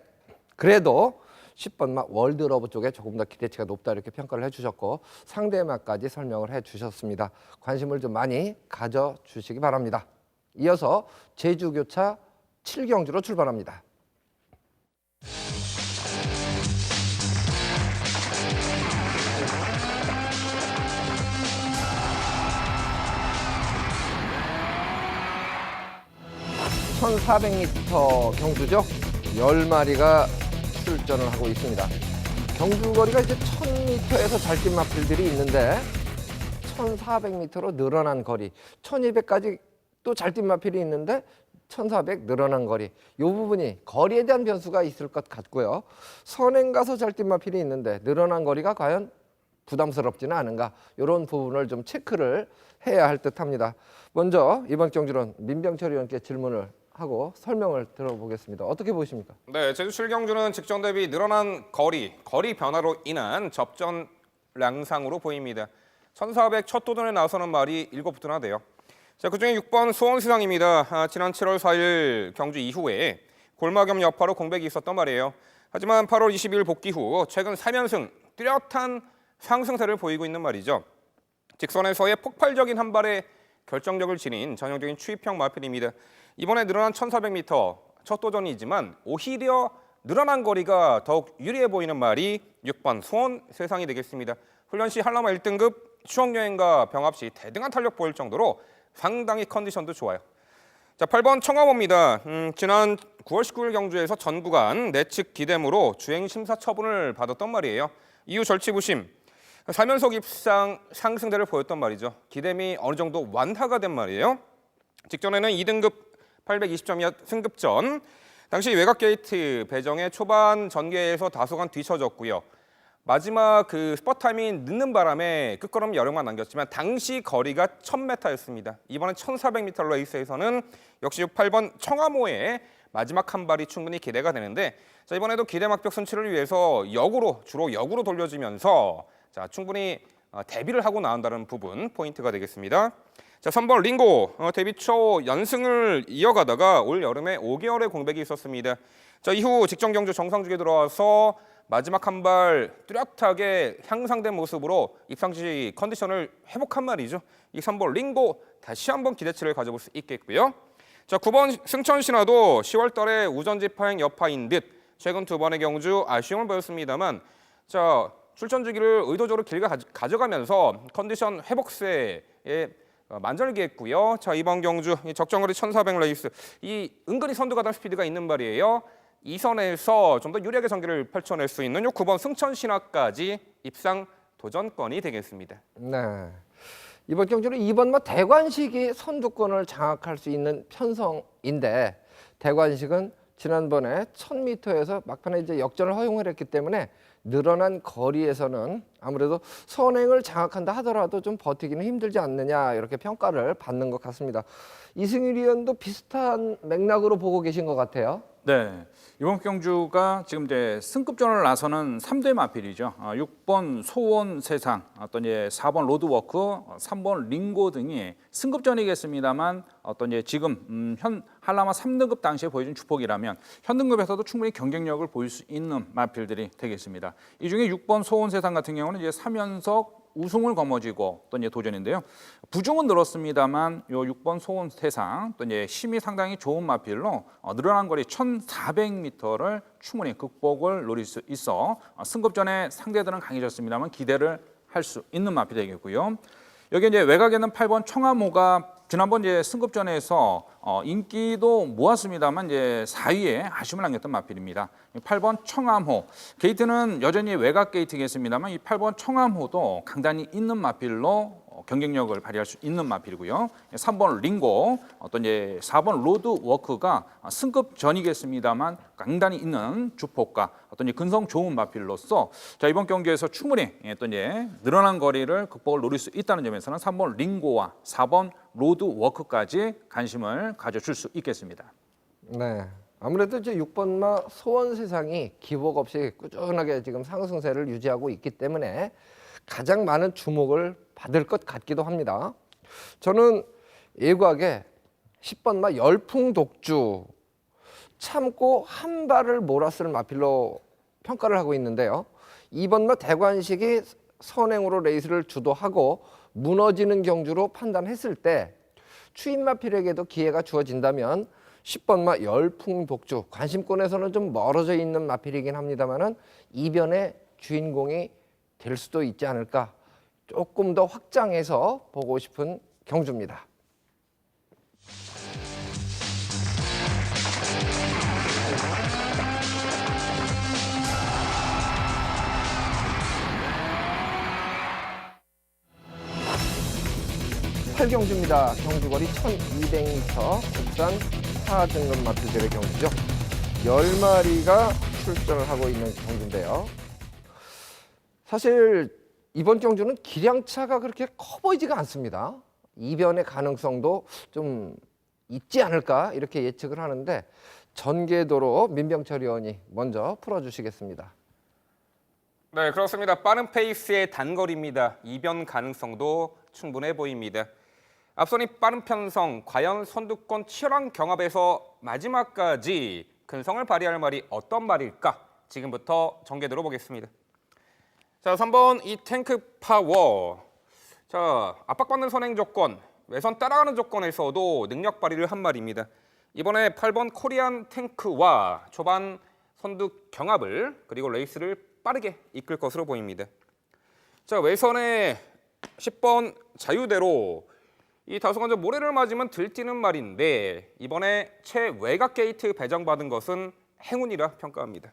그래도 10번마 월드러브 쪽에 조금 더 기대치가 높다 이렇게 평가를 해주셨고 상대마까지 설명을 해주셨습니다. 관심을 좀 많이 가져주시기 바랍니다. 이어서 제주교차 7경주로 출발합니다. (1400m) 경주죠. 10마리가 출전을 하고 있습니다. 경주 거리가 이제 1000m에서 잘 뛴 마필들이 있는데 1400m로 늘어난 거리, 1200까지 또 잘 뛴 마필이 있는데 1400 늘어난 거리, 이 부분이 거리에 대한 변수가 있을 것 같고요. 선행 가서 잘 뛴 마필이 있는데 늘어난 거리가 과연 부담스럽지는 않은가, 이런 부분을 좀 체크를 해야 할 듯합니다. 먼저 이번 경주는 민병철 의원께 질문을 하고 설명을 들어보겠습니다. 어떻게 보십니까? 네, 제주 7경주는 직전 대비 늘어난 거리 변화로 인한 접전 양상으로 보입니다. 1400 첫 도전에 나서는 말이 7부터나 돼요. 자, 그중에 6번 수원시상입니다. 지난 7월 4일 경주 이후에 골마겸 여파로 공백이 있었단 말이에요. 하지만 8월 22일 복귀 후 최근 3연승 뚜렷한 상승세를 보이고 있는 말이죠. 직선에서의 폭발적인 한 발에 결정력을 지닌 전형적인 추입형 마필입니다. 이번에 늘어난 1400m 첫 도전이지만 오히려 늘어난 거리가 더욱 유리해 보이는 말이 6번 수원 세상이 되겠습니다. 훈련 시 한라마 1등급 추억여행과 병합 시 대등한 탄력 보일 정도로 상당히 컨디션도 좋아요. 자, 8번 청하모입니다. 지난 9월 19일 경주에서 전 구간 내측 기대무로 주행 심사 처분을 받았던 말이에요. 이후 절치부심, 3연속 입상 상승세를 보였던 말이죠. 기대미 어느 정도 완화가 된 말이에요. 직전에는 2등급 820점이었 승급전. 당시 외곽 게이트 배정에 초반 전개에서 다소간 뒤처졌고요. 마지막 그 스퍼 타임이 늦는 바람에 끝걸음 여력만 남겼지만 당시 거리가 1000m였습니다. 이번엔 1400m 레이스에서는 역시 8번 청하모의 마지막 한 발이 충분히 기대가 되는데, 자, 이번에도 기대 막벽 순치를 위해서 주로 역으로 돌려주면서 자, 충분히 대비를 하고 나온다는 부분 포인트가 되겠습니다. 자, 3번 링고 데뷔 초 연승을 이어가다가 올 여름에 5개월의 공백이 있었습니다. 자, 이후 직전 경주 정상주에 들어와서 마지막 한 발 뚜렷하게 향상된 모습으로 입상시 컨디션을 회복한 말이죠. 이 3번 링고 다시 한번 기대치를 가져볼 수 있겠고요. 자, 9번 승천신화도 10월 달에 우전지파행 여파인 듯 최근 두 번의 경주 아쉬움을 보였습니다만, 자, 출전 주기를 의도적으로 길게 가져가면서 컨디션 회복세에 만절기했고요. 자, 이번 경주 적정거리 1400 레이스, 이 은근히 선두 가던 스피드가 있는 말이에요. 이 선에서 좀 더 유리하게 전개를 펼쳐낼 수 있는 요 9번 승천신화까지 입상 도전권이 되겠습니다. 네. 이번 경주는 2번마 대관식이 선두권을 장악할 수 있는 편성인데, 대관식은 지난번에 1000m에서 막판에 이제 역전을 허용을 했기 때문에 늘어난 거리에서는 아무래도 선행을 장악한다 하더라도 좀 버티기는 힘들지 않느냐, 이렇게 평가를 받는 것 같습니다. 이승일 위원도 비슷한 맥락으로 보고 계신 것 같아요. 네, 이번 경주가 지금 이제 승급전을 나서는 3대 마필이죠. 6번 소원 세상, 어떤 이제 4번 로드워크, 3번 링고 등이 승급전이겠습니다만 어떤 이제 지금 현 한라마 3등급 당시에 보여준 주폭이라면 현 등급에서도 충분히 경쟁력을 보일 수 있는 마필들이 되겠습니다. 있습니다. 이 중에 6번 소원세상 같은 경우는 이제 3연속 우승을 거머쥐고 또 이제 도전인데요. 부중은 늘었습니다만 요 6번 소원세상 또 이제 힘이 상당히 좋은 마필로 늘어난 거리 1,400m를 충분히 극복을 노릴 수 있어 승급전에 상대들은 강해졌습니다만 기대를 할 수 있는 마필이 되겠고요. 여기 이제 외곽에는 8번 청암호가 지난번 이제 승급전에서 인기도 모았습니다만 이제 4위에 아쉬움을 남겼던 마필입니다. 8번 청암호 게이트는 여전히 외곽 게이트겠습니다만 이 8번 청암호도 강단이 있는 마필로 경쟁력을 발휘할 수 있는 마필이고요. 3번 링고 또 이제 4번 로드워크가 승급전이겠습니다만 강단이 있는 주폭과 어떤 이제 근성 좋은 마필로서 자 이번 경기에서 충분히 또 이제 늘어난 거리를 극복을 노릴 수 있다는 점에서는 3번 링고와 4번 로드워크까지 관심을 가져줄 수 있겠습니다. 네. 아무래도 이제 6번마 소원세상이 기복 없이 꾸준하게 지금 상승세를 유지하고 있기 때문에 가장 많은 주목을 받을 것 같기도 합니다. 저는 예고하게 10번마 열풍독주 참고 한 발을 몰았을 마필로 평가를 하고 있는데요. 2번마 대관식이 선행으로 레이스를 주도하고 무너지는 경주로 판단했을 때 추임 마필에게도 기회가 주어진다면 10번마 열풍독주 관심권에서는 좀 멀어져 있는 마필이긴 합니다만은 이변의 주인공이 될 수도 있지 않을까 조금 더 확장해서 보고 싶은 경주입니다. 팔경주입니다. 경주거리 1200m 국산 하등급 마필들의 경주죠. 10마리가 출전을 하고 있는 경주인데요. 사실 이번 경주는 기량차가 그렇게 커 보이지가 않습니다. 이변의 가능성도 좀 있지 않을까 이렇게 예측을 하는데 전개도로 민병철 의원이 먼저 풀어주시겠습니다. 네, 그렇습니다. 빠른 페이스의 단거리입니다. 이변 가능성도 충분해 보입니다. 앞선 이 빠른 편성, 과연 선두권 치열한 경합에서 마지막까지 근성을 발휘할 말이 어떤 말일까? 지금부터 전개도로 보겠습니다. 자, 3번 이 탱크 파워. 자, 압박받는 선행 조건, 외선 따라가는 조건에서도 능력 발휘를 한 말입니다. 이번에 8번 코리안 탱크와 초반 선두 경합을 그리고 레이스를 빠르게 이끌 것으로 보입니다. 자, 외선의 10번 자유대로 이 다소 먼저 모래를 맞으면 들뛰는 말인데 이번에 최외곽 게이트 배정받은 것은 행운이라 평가합니다.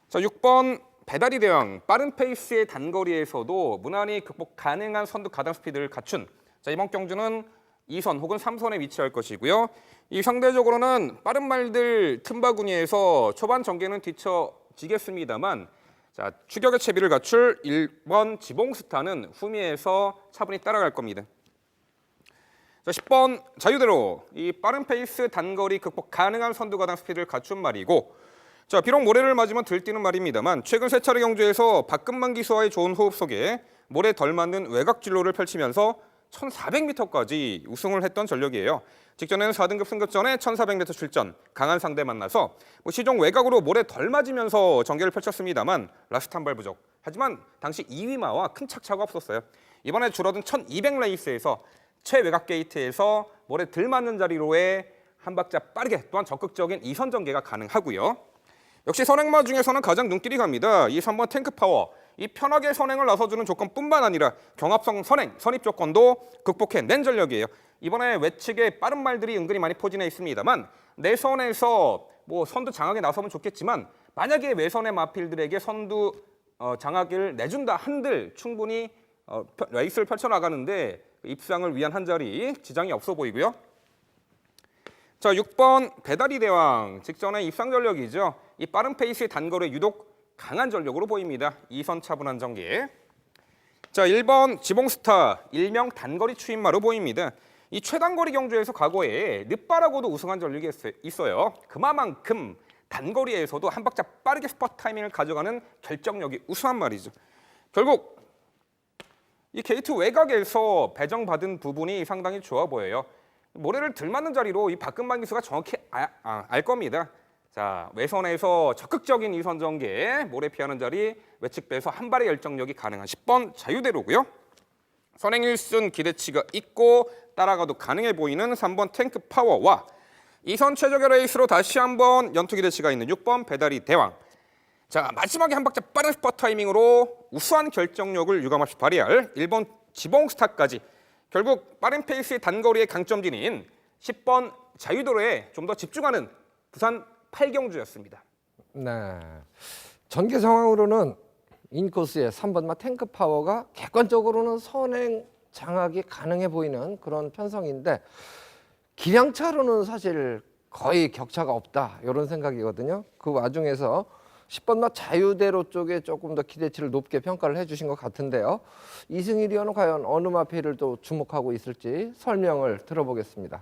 자, 6번 배달이 대왕 빠른 페이스의 단거리에서도 무난히 극복 가능한 선두 가담 스피드를 갖춘 자, 이번 경주는 2선 혹은 3선에 위치할 것이고요. 이 상대적으로는 빠른 말들 틈바구니에서 초반 전개는 뒤처지겠습니다만 자, 추격의 채비를 갖출 1번 지봉스타는 후미에서 차분히 따라갈 겁니다. 자, 10번 자유대로 이 빠른 페이스 단거리 극복 가능한 선두 가담 스피드를 갖춘 말이고 자, 비록 모래를 맞으면 들뛰는 말입니다만 최근 세 차례 경주에서 박금만 기수와의 좋은 호흡 속에 모래 덜 맞는 외곽 진로를 펼치면서 1400m까지 우승을 했던 전력이에요. 직전에는 4등급 승급전에 1400m 출전, 강한 상대 만나서 시종 외곽으로 모래 덜 맞으면서 전개를 펼쳤습니다만 라스트 한 발 부족. 하지만 당시 2위마와 큰 착차가 없었어요. 이번에 줄어든 1200 레이스에서 최외곽 게이트에서 모래 덜 맞는 자리로의 한 박자 빠르게 또한 적극적인 2선 전개가 가능하고요. 역시 선행마 중에서는 가장 눈길이 갑니다. 이 3번 탱크 파워. 이 편하게 선행을 나서주는 조건뿐만 아니라 경합성 선행, 선입 조건도 극복해낸 전력이에요. 이번에 외측에 빠른 말들이 은근히 많이 포진해 있습니다만 내선에서 선두 장악에 나서면 좋겠지만 만약에 외선의 마필들에게 선두 장악을 내준다 한들 충분히 레이스를 펼쳐나가는데 입상을 위한 한 자리 지장이 없어 보이고요. 자, 6번 배달이 대왕 직전의 입상 전력이죠. 이 빠른 페이스의 단거리에 유독 강한 전력으로 보입니다. 2선 차분한 전개. 자, 1번 지봉스타 일명 단거리 추임마로 보입니다. 이 최단거리 경주에서 과거에 늦바라고도 우승한 전력이 있어요. 그만큼 단거리에서도 한 박자 빠르게 스퍼트 타이밍을 가져가는 결정력이 우수한 말이죠. 결국 이 게이트 외곽에서 배정받은 부분이 상당히 좋아 보여요. 모래를 들 맞는 자리로 이 박금만 기수가 정확히 알 겁니다. 자, 외선에서 적극적인 이선 전개, 모래 피하는 자리, 외측 배에서 한 발의 열정력이 가능한 10번 자유대로고요. 선행 1순 기대치가 있고 따라가도 가능해 보이는 3번 탱크 파워와 이선 최적의 레이스로 다시 한번 연투 기대치가 있는 6번 배달이 대왕. 자, 마지막에 한 박자 빠른 스퍼 타이밍으로 우수한 결정력을 유감없이 발휘할 1번 지봉스타까지 결국 빠른 페이스의 단거리의 강점진인 10번 자유도로에 좀 더 집중하는 부산 8경주였습니다. 네. 전개 상황으로는 인코스의 3번마 탱크 파워가 객관적으로는 선행 장악이 가능해 보이는 그런 편성인데 기량차로는 사실 거의 격차가 없다 이런 생각이거든요. 그 와중에서 10번마 자유대로 쪽에 조금 더 기대치를 높게 평가를 해주신 것 같은데요. 이승일 위원은 과연 어느 마필을 또 주목하고 있을지 설명을 들어보겠습니다.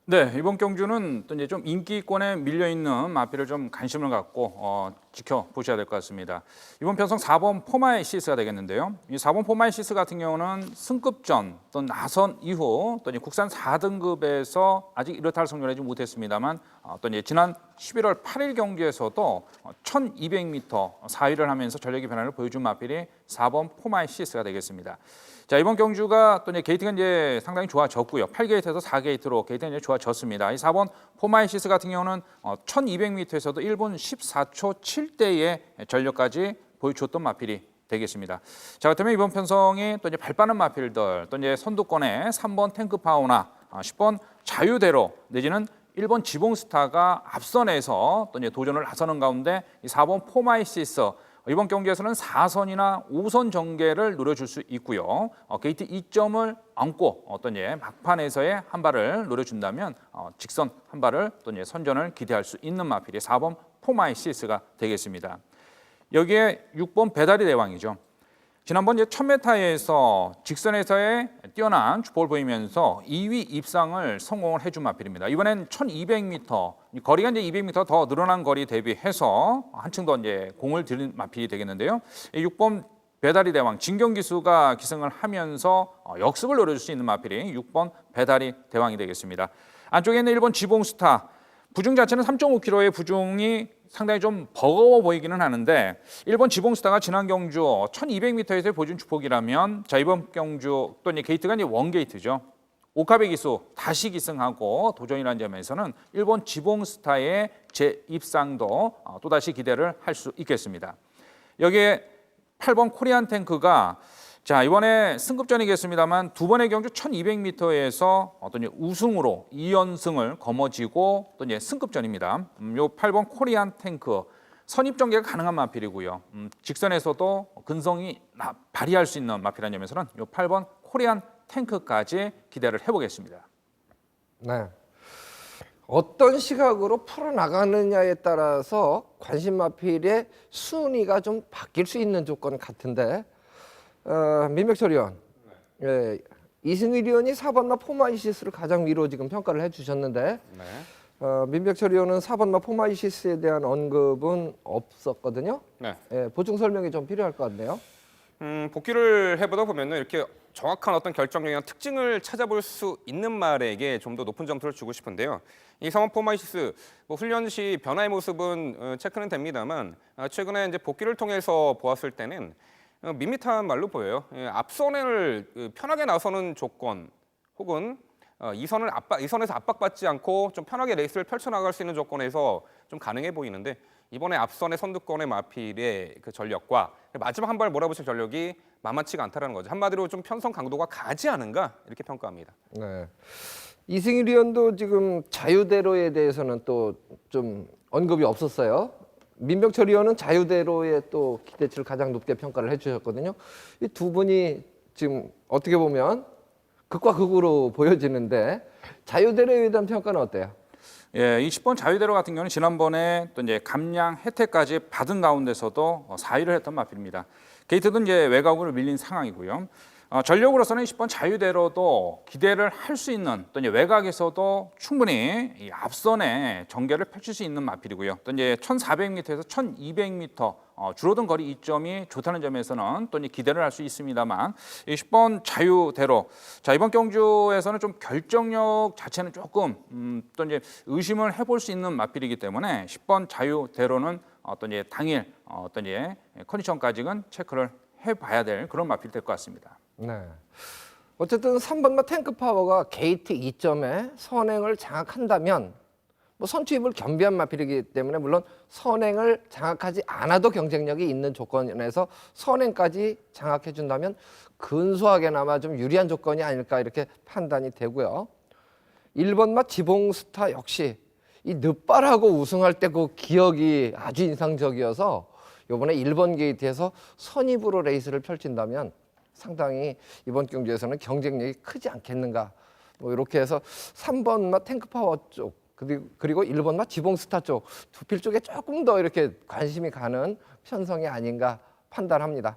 네, 이번 경주는 또 이제 좀 인기권에 밀려 있는 마필을 좀 관심을 갖고 지켜보셔야 될 것 같습니다. 이번 편성 4번 포마이시스가 되겠는데요. 이 4번 포마이시스 같은 경우는 승급전 또 나선 이후 또 이제 국산 4등급에서 아직 이렇다 할 성적을 내지 못했습니다만 또 이제 지난 11월 8일 경기에서도 1200m 4위를 하면서 전력의 변화를 보여준 마필이 4번 포마이시스가 되겠습니다. 자, 이번 경주가 또 이제 게이트가 이제 상당히 좋아졌고요. 8게이트에서 4게이트로 게이트가 이제 좋아졌습니다. 이 4번 포마이시스 같은 경우는 1200m에서도 1분 14초 7대의 전력까지 보여줬던 마필이 되겠습니다. 자, 그렇다면 이번 편성이 또 이제 발 빠른 마필들, 또 이제 선두권에 3번 탱크 파워나 10번 자유대로 내지는 1번 지봉스타가 앞선에서 또 이제 도전을 나서는 가운데 이 4번 포마이시스 이번 경기에서는 4선이나 5선 전개를 노려줄 수 있고요. 게이트 2점을 안고 어떤 막판에서의 한 발을 노려준다면 직선 한 발을 또 선전을 기대할 수 있는 마필이 4번 포마이시스가 되겠습니다. 여기에 6번 배달이 대왕이죠. 지난번 1000m에서 직선에서의 뛰어난 주포를 보이면서 2위 입상을 성공을 해준 마필입니다. 이번엔 1200m, 거리가 이제 200m 더 늘어난 거리 대비해서 한층 더 이제 공을 들인 마필이 되겠는데요. 6번 배달이 대왕 진경기수가 기승을 하면서 역습을 노려줄 수 있는 마필이 6번 배달이 대왕이 되겠습니다. 안쪽에 있는 1번 지봉스타, 부중 자체는 3.5kg의 부중이 상당히 좀 버거워 보이기는 하는데 1번 지봉스타가 지난 경주 1200m에서의 보여준 주폭이라면 자 이번 경주 또 이제 게이트가 이제 원게이트죠. 오카베 기수 다시 기승하고 도전이라는 점에서는 1번 지봉스타의 재입상도 또다시 기대를 할 수 있겠습니다. 여기에 8번 코리안 탱크가 자 이번에 승급전이겠습니다만 두 번의 경주 1200m에서 어떤 우승으로 2연승을 거머쥐고 또 이제 승급전입니다. 요 8번 코리안 탱크 선입 전개가 가능한 마필이고요. 직선에서도 근성이 발휘할 수 있는 마필이라는 점에서는 요 8번 코리안 탱크까지 기대를 해보겠습니다. 네. 어떤 시각으로 풀어나가느냐에 따라서 관심 마필의 순위가 좀 바뀔 수 있는 조건 같은데 민백철 의원, 예, 이승일 의원이 4번마 포마이시스를 가장 위로 지금 평가를 해주셨는데 민백철 의원은 4번마 포마이시스에 대한 언급은 없었거든요. 네. 예, 보충 설명이 좀 필요할 것 같네요. 복귀를 해보다 보면은 이렇게 정확한 어떤 결정력이나 특징을 찾아볼 수 있는 말에게 좀 더 높은 점수를 주고 싶은데요. 이 4번 포마이시스 훈련 시 변화의 모습은 체크는 됩니다만 최근에 이제 복귀를 통해서 보았을 때는 밋밋한 말로 보여요. 앞선을 편하게 나서는 조건 혹은 이선에서 압박받지 않고 좀 편하게 레이스를 펼쳐나갈 수 있는 조건에서 좀 가능해 보이는데 이번에 앞선의 선두권의 마필의 그 전력과 마지막 한 발 몰아붙일 전력이 만만치가 않다는 거죠. 한마디로 좀 편성 강도가 가지 않은가 이렇게 평가합니다. 네. 이승일 의원도 지금 자유대로에 대해서는 또 좀 언급이 없었어요. 민병철 의원은 자유대로의 또 기대치를 가장 높게 평가를 해주셨거든요. 이 두 분이 지금 어떻게 보면 극과 극으로 보여지는데 자유대로에 대한 평가는 어때요? 예, 20번 자유대로 같은 경우는 지난번에 또 이제 감량 혜택까지 받은 가운데서도 4위를 했던 마필입니다. 게이트도 이제 외곽으로 밀린 상황이고요. 전력으로서는 10번 자유대로도 기대를 할 수 있는 또 이제 외곽에서도 충분히 이 앞선에 전개를 펼칠 수 있는 마필이고요. 또 이제 1,400m에서 1,200m 줄어든 거리 이점이 좋다는 점에서는 또 이제 기대를 할 수 있습니다만 이 10번 자유대로 자 이번 경주에서는 좀 결정력 자체는 조금 또 이제 의심을 해볼 수 있는 마필이기 때문에 10번 자유대로는 어떤 이제 당일 어떤 이제 컨디션까지는 체크를 해봐야 될 그런 마필이 될 것 같습니다. 네. 어쨌든 3번마 탱크 파워가 게이트 2점에 선행을 장악한다면 뭐 선취입을 겸비한 마필이기 때문에 물론 선행을 장악하지 않아도 경쟁력이 있는 조건에서 선행까지 장악해 준다면 근소하게나마 좀 유리한 조건이 아닐까 이렇게 판단이 되고요. 1번마 지봉스타 역시 이 늦발하고 우승할 때 그 기억이 아주 인상적이어서 이번에 1번 게이트에서 선입으로 레이스를 펼친다면 상당히 이번 경주에서는 경쟁력이 크지 않겠는가. 뭐 이렇게 해서 3번마 탱크파워 쪽 그리고 1번마 지봉스타 쪽 두 필 쪽에 조금 더 이렇게 관심이 가는 편성이 아닌가 판단합니다.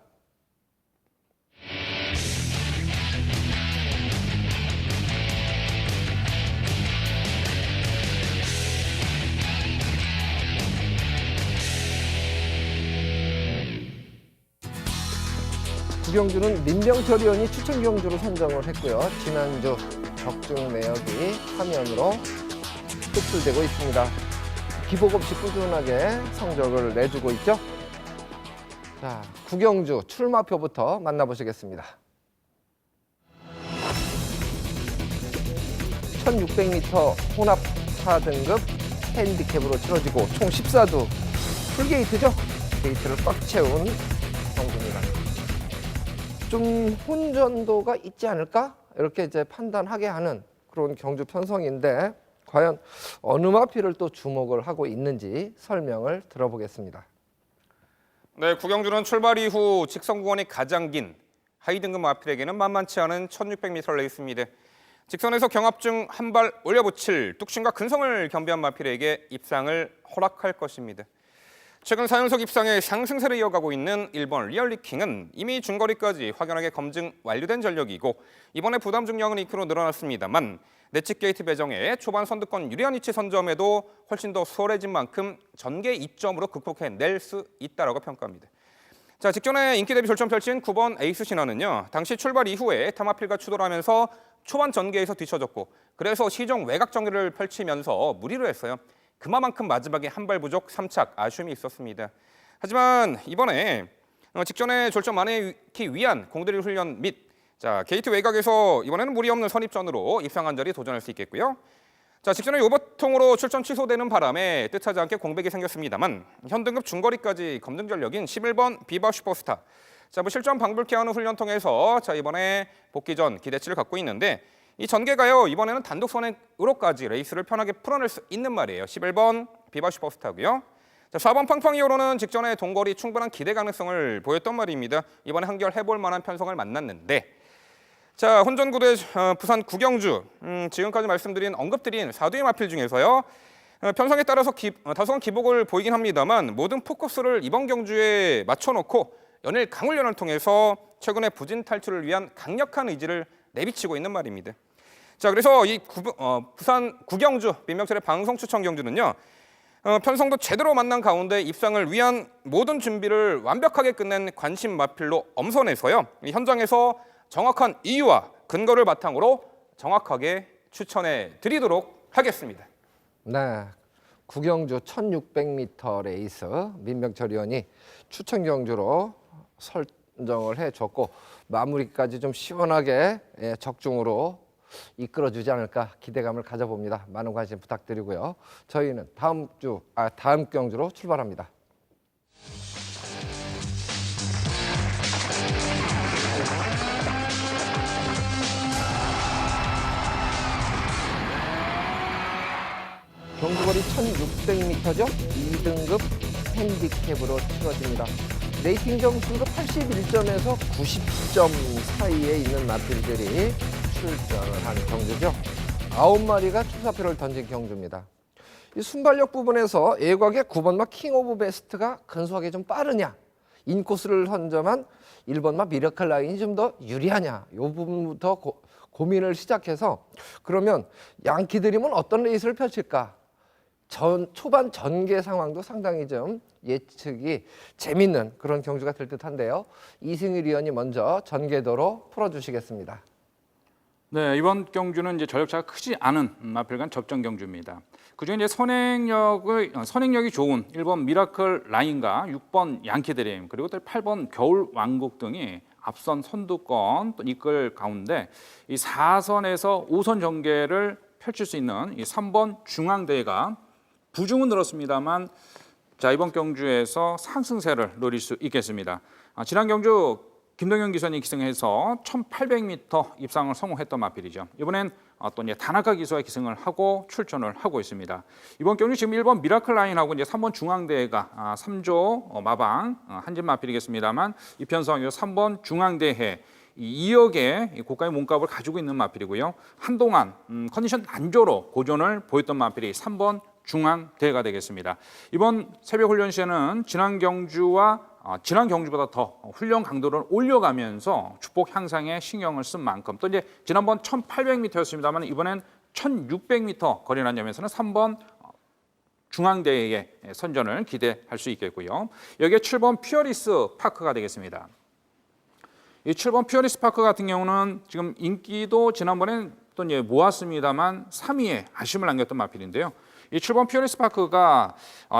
구경주는 민병철 의원이 추천 경주로 선정을 했고요. 지난주 적중 내역이 화면으로 흡수되고 있습니다. 기복 없이 꾸준하게 성적을 내주고 있죠. 자, 구경주 출마표부터 만나보시겠습니다. 1600m 혼합 4등급 핸디캡으로 치러지고 총 14두 풀게이트죠. 게이트를 꽉 채운 경주입니다. 좀 혼전도가 있지 않을까? 이렇게 이제 판단하게 하는 그런 경주 편성인데 과연 어느 마필을 또 주목을 하고 있는지 설명을 들어보겠습니다. 네, 구경주는 출발 이후 직선 구간이 가장 긴 하위 등급 마필에게는 만만치 않은 1600m 레이스입니다. 직선에서 경합중 한 발 올려붙일 뚝심과 근성을 겸비한 마필에게 입상을 허락할 것입니다. 최근 4연속 입상의 상승세를 이어가고 있는 1번 리얼리킹은 이미 중거리까지 확연하게 검증 완료된 전력이고 이번에 부담 중량은 2kg 늘어났습니다만 내측 게이트 배정에 초반 선두권 유리한 위치 선점에도 훨씬 더 수월해진 만큼 전개 이점으로 극복해낼 수 있다라고 평가합니다. 자, 직전에 인기 대비 절정 펼친 9번 에이스 신화는요. 당시 출발 이후에 타마필과 추돌 하면서 초반 전개에서 뒤쳐졌고 그래서 시종 외곽 전개를 펼치면서 무리를 했어요. 그만큼 마지막에 한 발 부족 3착 아쉬움이 있었습니다. 하지만 이번에 직전에 졸점 만회하기 위한 공들일 훈련 및 게이트 외곽에서 이번에는 무리 없는 선입전으로 입상한 자리 도전할 수 있겠고요. 자, 직전에 요버통으로 출전 취소되는 바람에 뜻하지 않게 공백이 생겼습니다만 현등급 중거리까지 검증 전력인 11번 비바 슈퍼스타. 자, 뭐 실전 방불케 하는 훈련 통해서 이번에 복귀 전 기대치를 갖고 있는데 이 전개가요 이번에는 단독 선행으로까지 레이스를 편하게 풀어낼 수 있는 말이에요. 11번 비바 슈퍼스타고요. 자, 4번 팡팡이오로는 직전에 동거리 충분한 기대 가능성을 보였던 말입니다. 이번에 한결 해볼 만한 편성을 만났는데 자, 혼전구대 부산 구경주 지금까지 말씀드린 언급드린 4두의 마필 중에서요 편성에 따라서 다소한 기복을 보이긴 합니다만 모든 포커스를 이번 경주에 맞춰놓고 연일 강훈련을 통해서 최근에 부진 탈출을 위한 강력한 의지를 내비치고 있는 말입니다. 자, 그래서 이 부산 구경주 민병철의 방송 추천 경주는요 편성도 제대로 만난 가운데 입상을 위한 모든 준비를 완벽하게 끝낸 관심 마필로 엄선해서요 이 현장에서 정확한 이유와 근거를 바탕으로 정확하게 추천해 드리도록 하겠습니다. 네, 구경주 1600m 레이스 민병철 의원이 추천 경주로 설정을 해줬고 마무리까지 좀 시원하게 적중으로 이끌어주지 않을까 기대감을 가져봅니다. 많은 관심 부탁드리고요. 저희는 다음 경주로 출발합니다. 경주거리 1600m죠. 2등급 핸디캡으로 치러집니다. 레이팅 점수가 81점에서 90점 사이에 있는 마필들이 출전을 한 경주죠. 9마리가 출사표를 던진 경주입니다. 이 순발력 부분에서 예곽의 9번마 킹 오브 베스트가 근소하게 좀 빠르냐, 인코스를 선점한 1번마 미라클 라인이 좀 더 유리하냐 이 부분부터 고민을 시작해서 그러면 양키 드림은 어떤 레이스를 펼칠까? 초반 전개 상황도 상당히 좀 예측이 재밌는 그런 경주가 될 듯한데요. 이승일 위원이 먼저 전개도로 풀어주시겠습니다. 네, 이번 경주는 이제 전력차가 크지 않은 마필간 접전 경주입니다. 그중에 이제 선행력이 좋은 1번 미라클 라인과 6번 양키드림 그리고 또 8번 겨울 왕국 등이 앞선 선두권 또 이끌 가운데 이 4선에서 5선 전개를 펼칠 수 있는 이 3번 중앙대가 부중은 늘었습니다만 자 이번 경주에서 상승세를 노릴 수 있겠습니다. 지난 경주 김동현 기선이 기승해서 1,800m 입상을 성공했던 마필이죠. 이번엔 또 이제 다나카 기수와 기승을 하고 출전을 하고 있습니다. 이번 경주 지금 1번 미라클 라인하고 이제 3번 중앙대가 3조 마방 한진 마필이겠습니다만 이 편성 3번 중앙대해 2억의 고가의 몸값을 가지고 있는 마필이고요. 한동안 컨디션 난조로 고전을 보였던 마필이 3번 중앙대가 되겠습니다. 이번 새벽 훈련 시에는 지난 경주보다 더 훈련 강도를 올려가면서 주폭 향상에 신경을 쓴 만큼 또 이제 지난번 1,800m였습니다만 이번엔 1,600m 거리라는 점에서는 3번 중앙대의 선전을 기대할 수 있겠고요. 여기에 7번 피어리스 파크가 되겠습니다. 이 7번 피어리스 파크 같은 경우는 지금 인기도 지난번엔 또 이제 모았습니다만 3위에 아쉬움을 남겼던 마필인데요. 이 7번 피어리스 파크가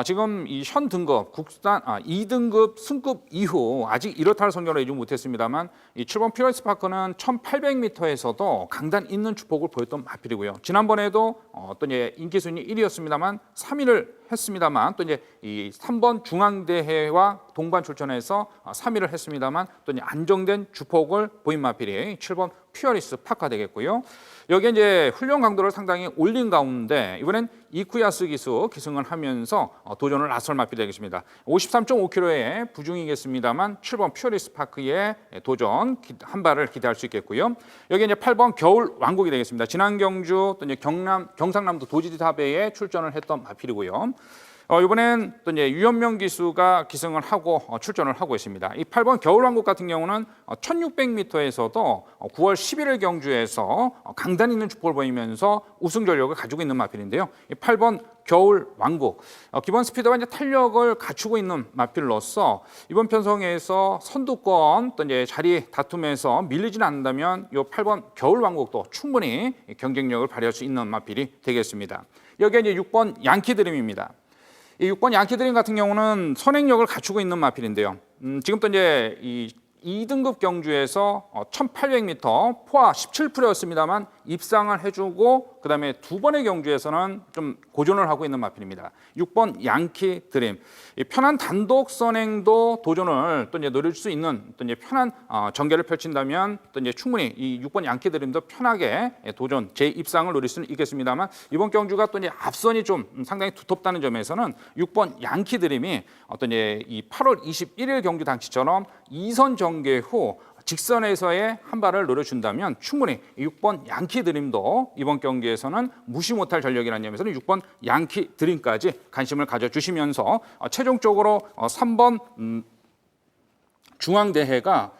지금 이 현 등급 국산 2등급 승급 이후 아직 1호타를 선결을 이루지 못했습니다만 이 7번 피어리스 파크는 1,800m에서도 강단 있는 주폭을 보였던 마필이고요. 지난번에도 또 이제 인기 순위 1위였습니다만 3위를 했습니다만 또 이제 이 3번 중앙대회와 동반 출전해서 3위를 했습니다만 또 이제 안정된 주폭을 보인 마필이 7번 피어리스 파크가 되겠고요. 여기에 이제 훈련 강도를 상당히 올린 가운데 이번엔 이쿠야스 기수 기승을 하면서 도전을 나설 마필이 되겠습니다. 53.5kg의 부중이겠습니다만 7번 피어리스 파크의 도전 한 발을 기대할 수 있겠고요. 여기 이제 8번 겨울 왕국이 되겠습니다. 지난 경주 또 이제 경상남도 도지사배에 출전을 했던 마필이고요. 이번엔 또 이제 유현명 기수가 기승을 하고 출전을 하고 있습니다. 이 8번 겨울왕국 같은 경우는 1,600m에서도 9월 11일 경주에서 강단 있는 주폭을 보이면서 우승 전력을 가지고 있는 마필인데요. 이 8번 겨울왕국 기본 스피드와 이제 탄력을 갖추고 있는 마필로서 이번 편성에서 선두권 또 이제 자리 다툼에서 밀리지는 않는다면 이 8번 겨울왕국도 충분히 경쟁력을 발휘할 수 있는 마필이 되겠습니다. 여기에 이제 6번 양키드림입니다. 이 6번 양키드림 같은 경우는 선행력을 갖추고 있는 마필인데요. 지금 또 이제 이 2등급 경주에서 1,800m 포화 17%였습니다만 입상을 해주고 그다음에 두 번의 경주에서는 좀 고전을 하고 있는 마필입니다. 6번 양키 드림. 편한 단독 선행도 도전을 또 이제 노릴 수 있는 또 이제 편한 전개를 펼친다면 또 이제 충분히 이 6번 양키 드림도 편하게 도전 재입상을 노릴 수는 있겠습니다만 이번 경주가 또 이제 앞선이 좀 상당히 두텁다는 점에서는 6번 양키 드림이 어떤 이제 이 8월 21일 경주 당시처럼 2선 전개 후 직선에서의 한 발을 노려준다면 충분히 6번 양키 드림도 이번 경기에서는 무시 못할 전력이라는 점에서는 6번 양키 드림까지 관심을 가져주시면서 최종적으로 3번 중앙대회가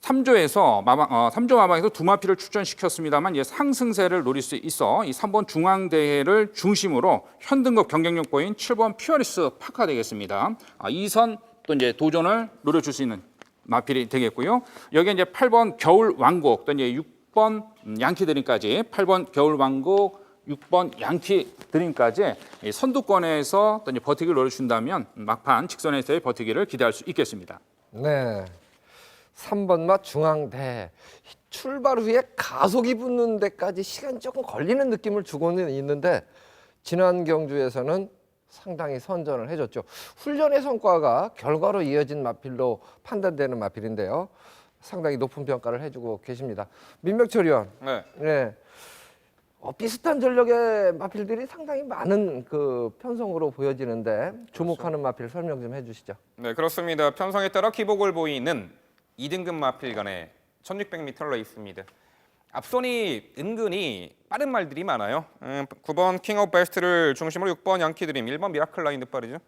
3조 마방에서 두 마필을 출전시켰습니다만 상승세를 노릴 수 있어 이 3번 중앙대회를 중심으로 현등급 경쟁력 보인 7번 피어리스 파크가 되겠습니다. 2선 또 이제 도전을 노려줄 수 있는 마필이 되겠고요. 여기에 이제 8번 겨울 왕국 또 이제 6번 양키 드림까지 8번 겨울 왕국 6번 양키 드림까지 선두권에서 또 이제 버티기를 노려준다면 막판 직선에서의 버티기를 기대할 수 있겠습니다. 네. 3번마 중앙대 출발 후에 가속이 붙는 데까지 시간이 조금 걸리는 느낌을 주고는 있는데 지난 경주에서는 상당히 선전을 해줬죠. 훈련의 성과가 결과로 이어진 마필로 판단되는 마필인데요. 상당히 높은 평가를 해주고 계십니다. 민병철 의원. 네. 네. 비슷한 전력의 마필들이 상당히 많은 그 편성으로 보여지는데 주목하는 마필 설명 좀 해주시죠. 네, 그렇습니다. 편성에 따라 기복을 보이는 2등급 마필 간의 1,600m를 레이스입니다. 앞선이 은근히 빠른 말들이 많아요. 9번 킹 오브 베스트를 중심으로 6번 양키 드림, 1번 미라클 라인도 빠르죠.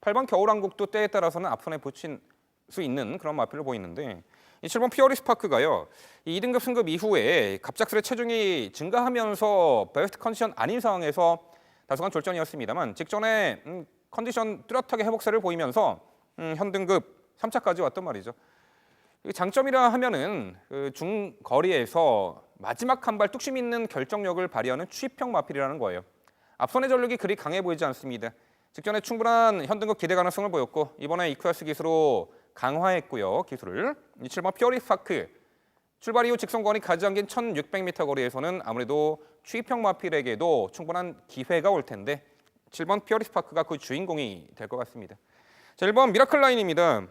8번 겨울왕국도 때에 따라서는 앞선에 붙인 수 있는 그런 마필로 보이는데 이 7번 피어리 스파크가요. 이 2등급 승급 이후에 갑작스레 체중이 증가하면서 베스트 컨디션 아닌 상황에서 다소간 졸전이었습니다만 직전에 컨디션 뚜렷하게 회복세를 보이면서 현등급 3차까지 왔단 말이죠. 장점이라 하면은 그 중거리에서 마지막 한 발 뚝심 있는 결정력을 발휘하는 추입형 마필이라는 거예요. 앞선의 전력이 그리 강해 보이지 않습니다. 직전에 충분한 현등급 기대 가능성을 보였고 이번에 이쿠야스 기수로 강화했고요. 기술을. 이 7번 피어리 스파크 출발 이후 직선권이 가장 긴 1600m 거리에서는 아무래도 추입형 마필에게도 충분한 기회가 올 텐데 7번 피어리 스파크가 그 주인공이 될 것 같습니다. 자, 1번 미라클 라인입니다.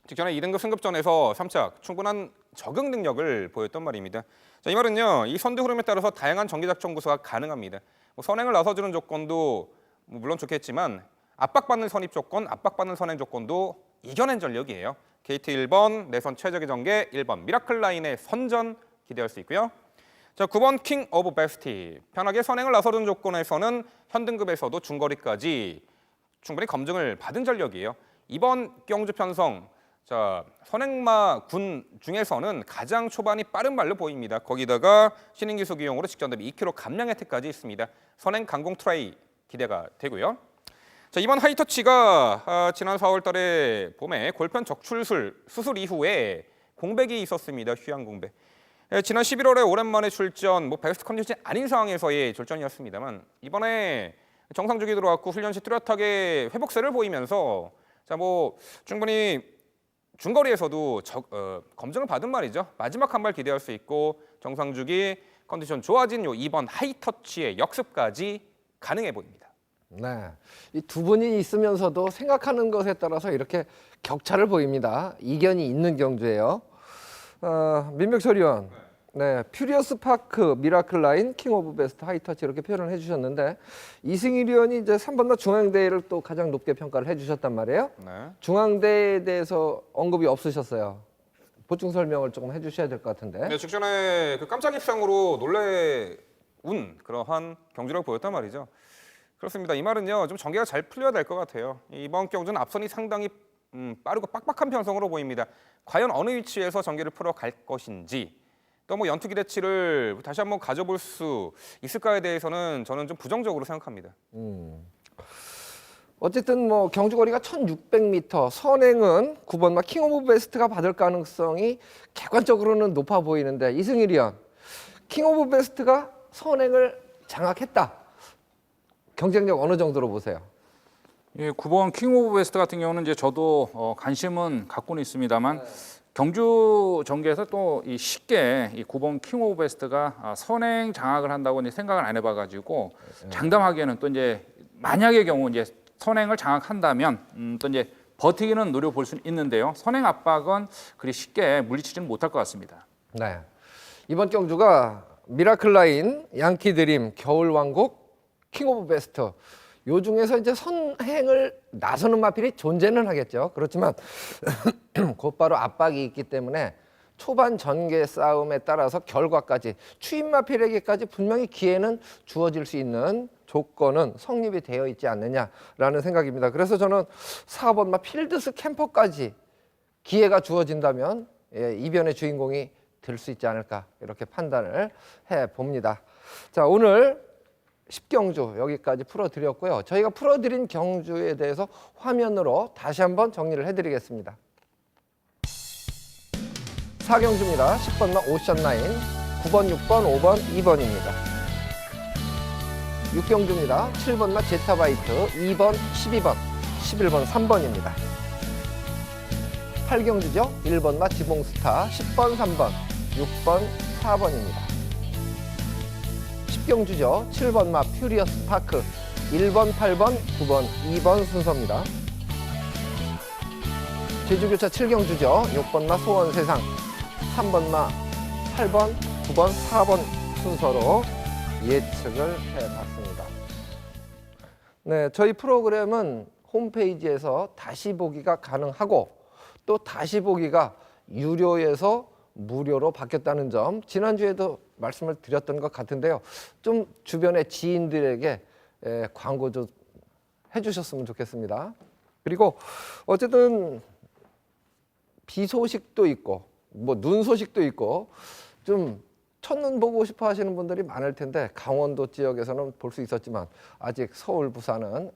직전에 2등급 승급전에서 3착 충분한 적응 능력을 보였단 말입니다. 자, 이 말은요. 이 선두 흐름에 따라서 다양한 전기작전 구사가 가능합니다. 선행을 나서주는 조건도 물론 좋겠지만 압박받는 선입 조건, 압박받는 선행 조건도 이겨낸 전력이에요. 게이트 1번 내선 최적의 전개, 1번 미라클 라인의 선전 기대할 수 있고요. 자, 9번 킹 오브 베스티 편하게 선행을 나서주는 조건에서는 현등급에서도 중거리까지 충분히 검증을 받은 전력이에요. 이번 경주 편성 자, 선행마 군 중에서는 가장 초반이 빠른 말로 보입니다. 거기다가 신인기수 기용으로 직전 대비 2kg 감량 혜택까지 있습니다. 선행 강공 트라이 기대가 되고요. 자, 이번 하이터치가 지난 4월 달에 봄에 골편 적출술 수술 이후에 공백이 있었습니다. 휴양 공백. 지난 11월에 오랜만에 출전, 베스트 컨디션이 아닌 상황에서의 졸전이었습니다만 이번에 정상 주기 들어왔고 훈련 시 뚜렷하게 회복세를 보이면서 자, 충분히 중거리에서도 검증을 받은 말이죠. 마지막 한 발 기대할 수 있고 정상 주기 컨디션 좋아진 요 2번 하이터치의 역습까지 가능해 보입니다. 네, 이 두 분이 있으면서도 생각하는 것에 따라서 이렇게 격차를 보입니다. 이견이 있는 경주예요. 민백철 의원, 네, 퓨리어스 파크, 미라클 라인, 킹 오브 베스트, 하이터치 이렇게 표현을 해주셨는데 이승일 의원이 이제 3번마 중앙대를 또 가장 높게 평가를 해주셨단 말이에요. 네. 중앙대에 대해서 언급이 없으셨어요. 보충 설명을 조금 해주셔야 될 것 같은데. 네, 직전에 그 깜짝 입상으로 놀래운 그러한 경주를 보였단 말이죠. 그렇습니다. 이 말은요, 좀 전개가 잘 풀려야 될 것 같아요. 이번 경주는 앞선이 상당히 빠르고 빡빡한 편성으로 보입니다. 과연 어느 위치에서 전개를 풀어갈 것인지 또 연투 기대치를 다시 한번 가져볼 수 있을까에 대해서는 저는 좀 부정적으로 생각합니다. 어쨌든 경주거리가 1600m, 선행은 9번마 킹 오브 베스트가 받을 가능성이 객관적으로는 높아 보이는데 이승일 의원, 킹 오브 베스트가 선행을 장악했다. 경쟁력 어느 정도로 보세요? 예, 9번 킹 오브 베스트 같은 경우는 이제 저도 관심은 갖고는 있습니다만 경주 전개에서 또 쉽게 이 9번 킹 오브 베스트가 선행 장악을 한다고 이제 생각을 안 해봐가지고 장담하기에는 또 이제 만약의 경우 이제 선행을 장악한다면 또 이제 버티기는 노려볼 수는 있는데요. 선행 압박은 그리 쉽게 물리치지는 못할 것 같습니다. 네, 이번 경주가 미라클 라인, 양키 드림, 겨울 왕국, 킹 오브 베스트 요 중에서 이제 선행을 나서는 마필이 존재는 하겠죠. 그렇지만 곧바로 압박이 있기 때문에 초반 전개 싸움에 따라서 결과까지 추임 마필에게까지 분명히 기회는 주어질 수 있는 조건은 성립이 되어 있지 않느냐라는 생각입니다. 그래서 저는 4번마 필드스 캠퍼까지 기회가 주어진다면 이변의 주인공이 될 수 있지 않을까 이렇게 판단을 해봅니다. 자, 오늘 10경주 여기까지 풀어드렸고요. 저희가 풀어드린 경주에 대해서 화면으로 다시 한번 정리를 해드리겠습니다. 4경주입니다. 10번마 오션라인, 9번, 6번, 5번, 2번입니다. 6경주입니다. 7번마 제타바이트, 2번, 12번, 11번, 3번입니다. 8경주죠. 1번마 지봉스타, 10번, 3번, 6번, 4번입니다. 10경주죠. 7번마 퓨리어스 파크, 1번, 8번, 9번, 2번 순서입니다. 제주교차 7경주죠. 6번마 소원세상, 3번마 8번, 9번, 4번 순서로 예측을 해봤습니다. 네, 저희 프로그램은 홈페이지에서 다시 보기가 가능하고 또 다시 보기가 유료에서 무료로 바뀌었다는 점 지난주에도 말씀을 드렸던 것 같은데요. 좀 주변의 지인들에게 광고 좀 해주셨으면 좋겠습니다. 그리고 어쨌든 비 소식도 있고 뭐 눈 소식도 있고 좀 첫눈 보고 싶어 하시는 분들이 많을 텐데 강원도 지역에서는 볼 수 있었지만 아직 서울, 부산은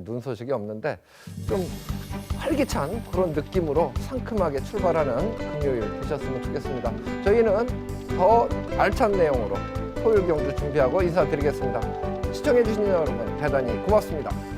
눈 소식이 없는데 좀 활기찬 그런 느낌으로 상큼하게 출발하는 금요일 되셨으면 좋겠습니다. 저희는 더 알찬 내용으로 토요일 경주 준비하고 인사드리겠습니다. 시청해 주신 여러분 대단히 고맙습니다.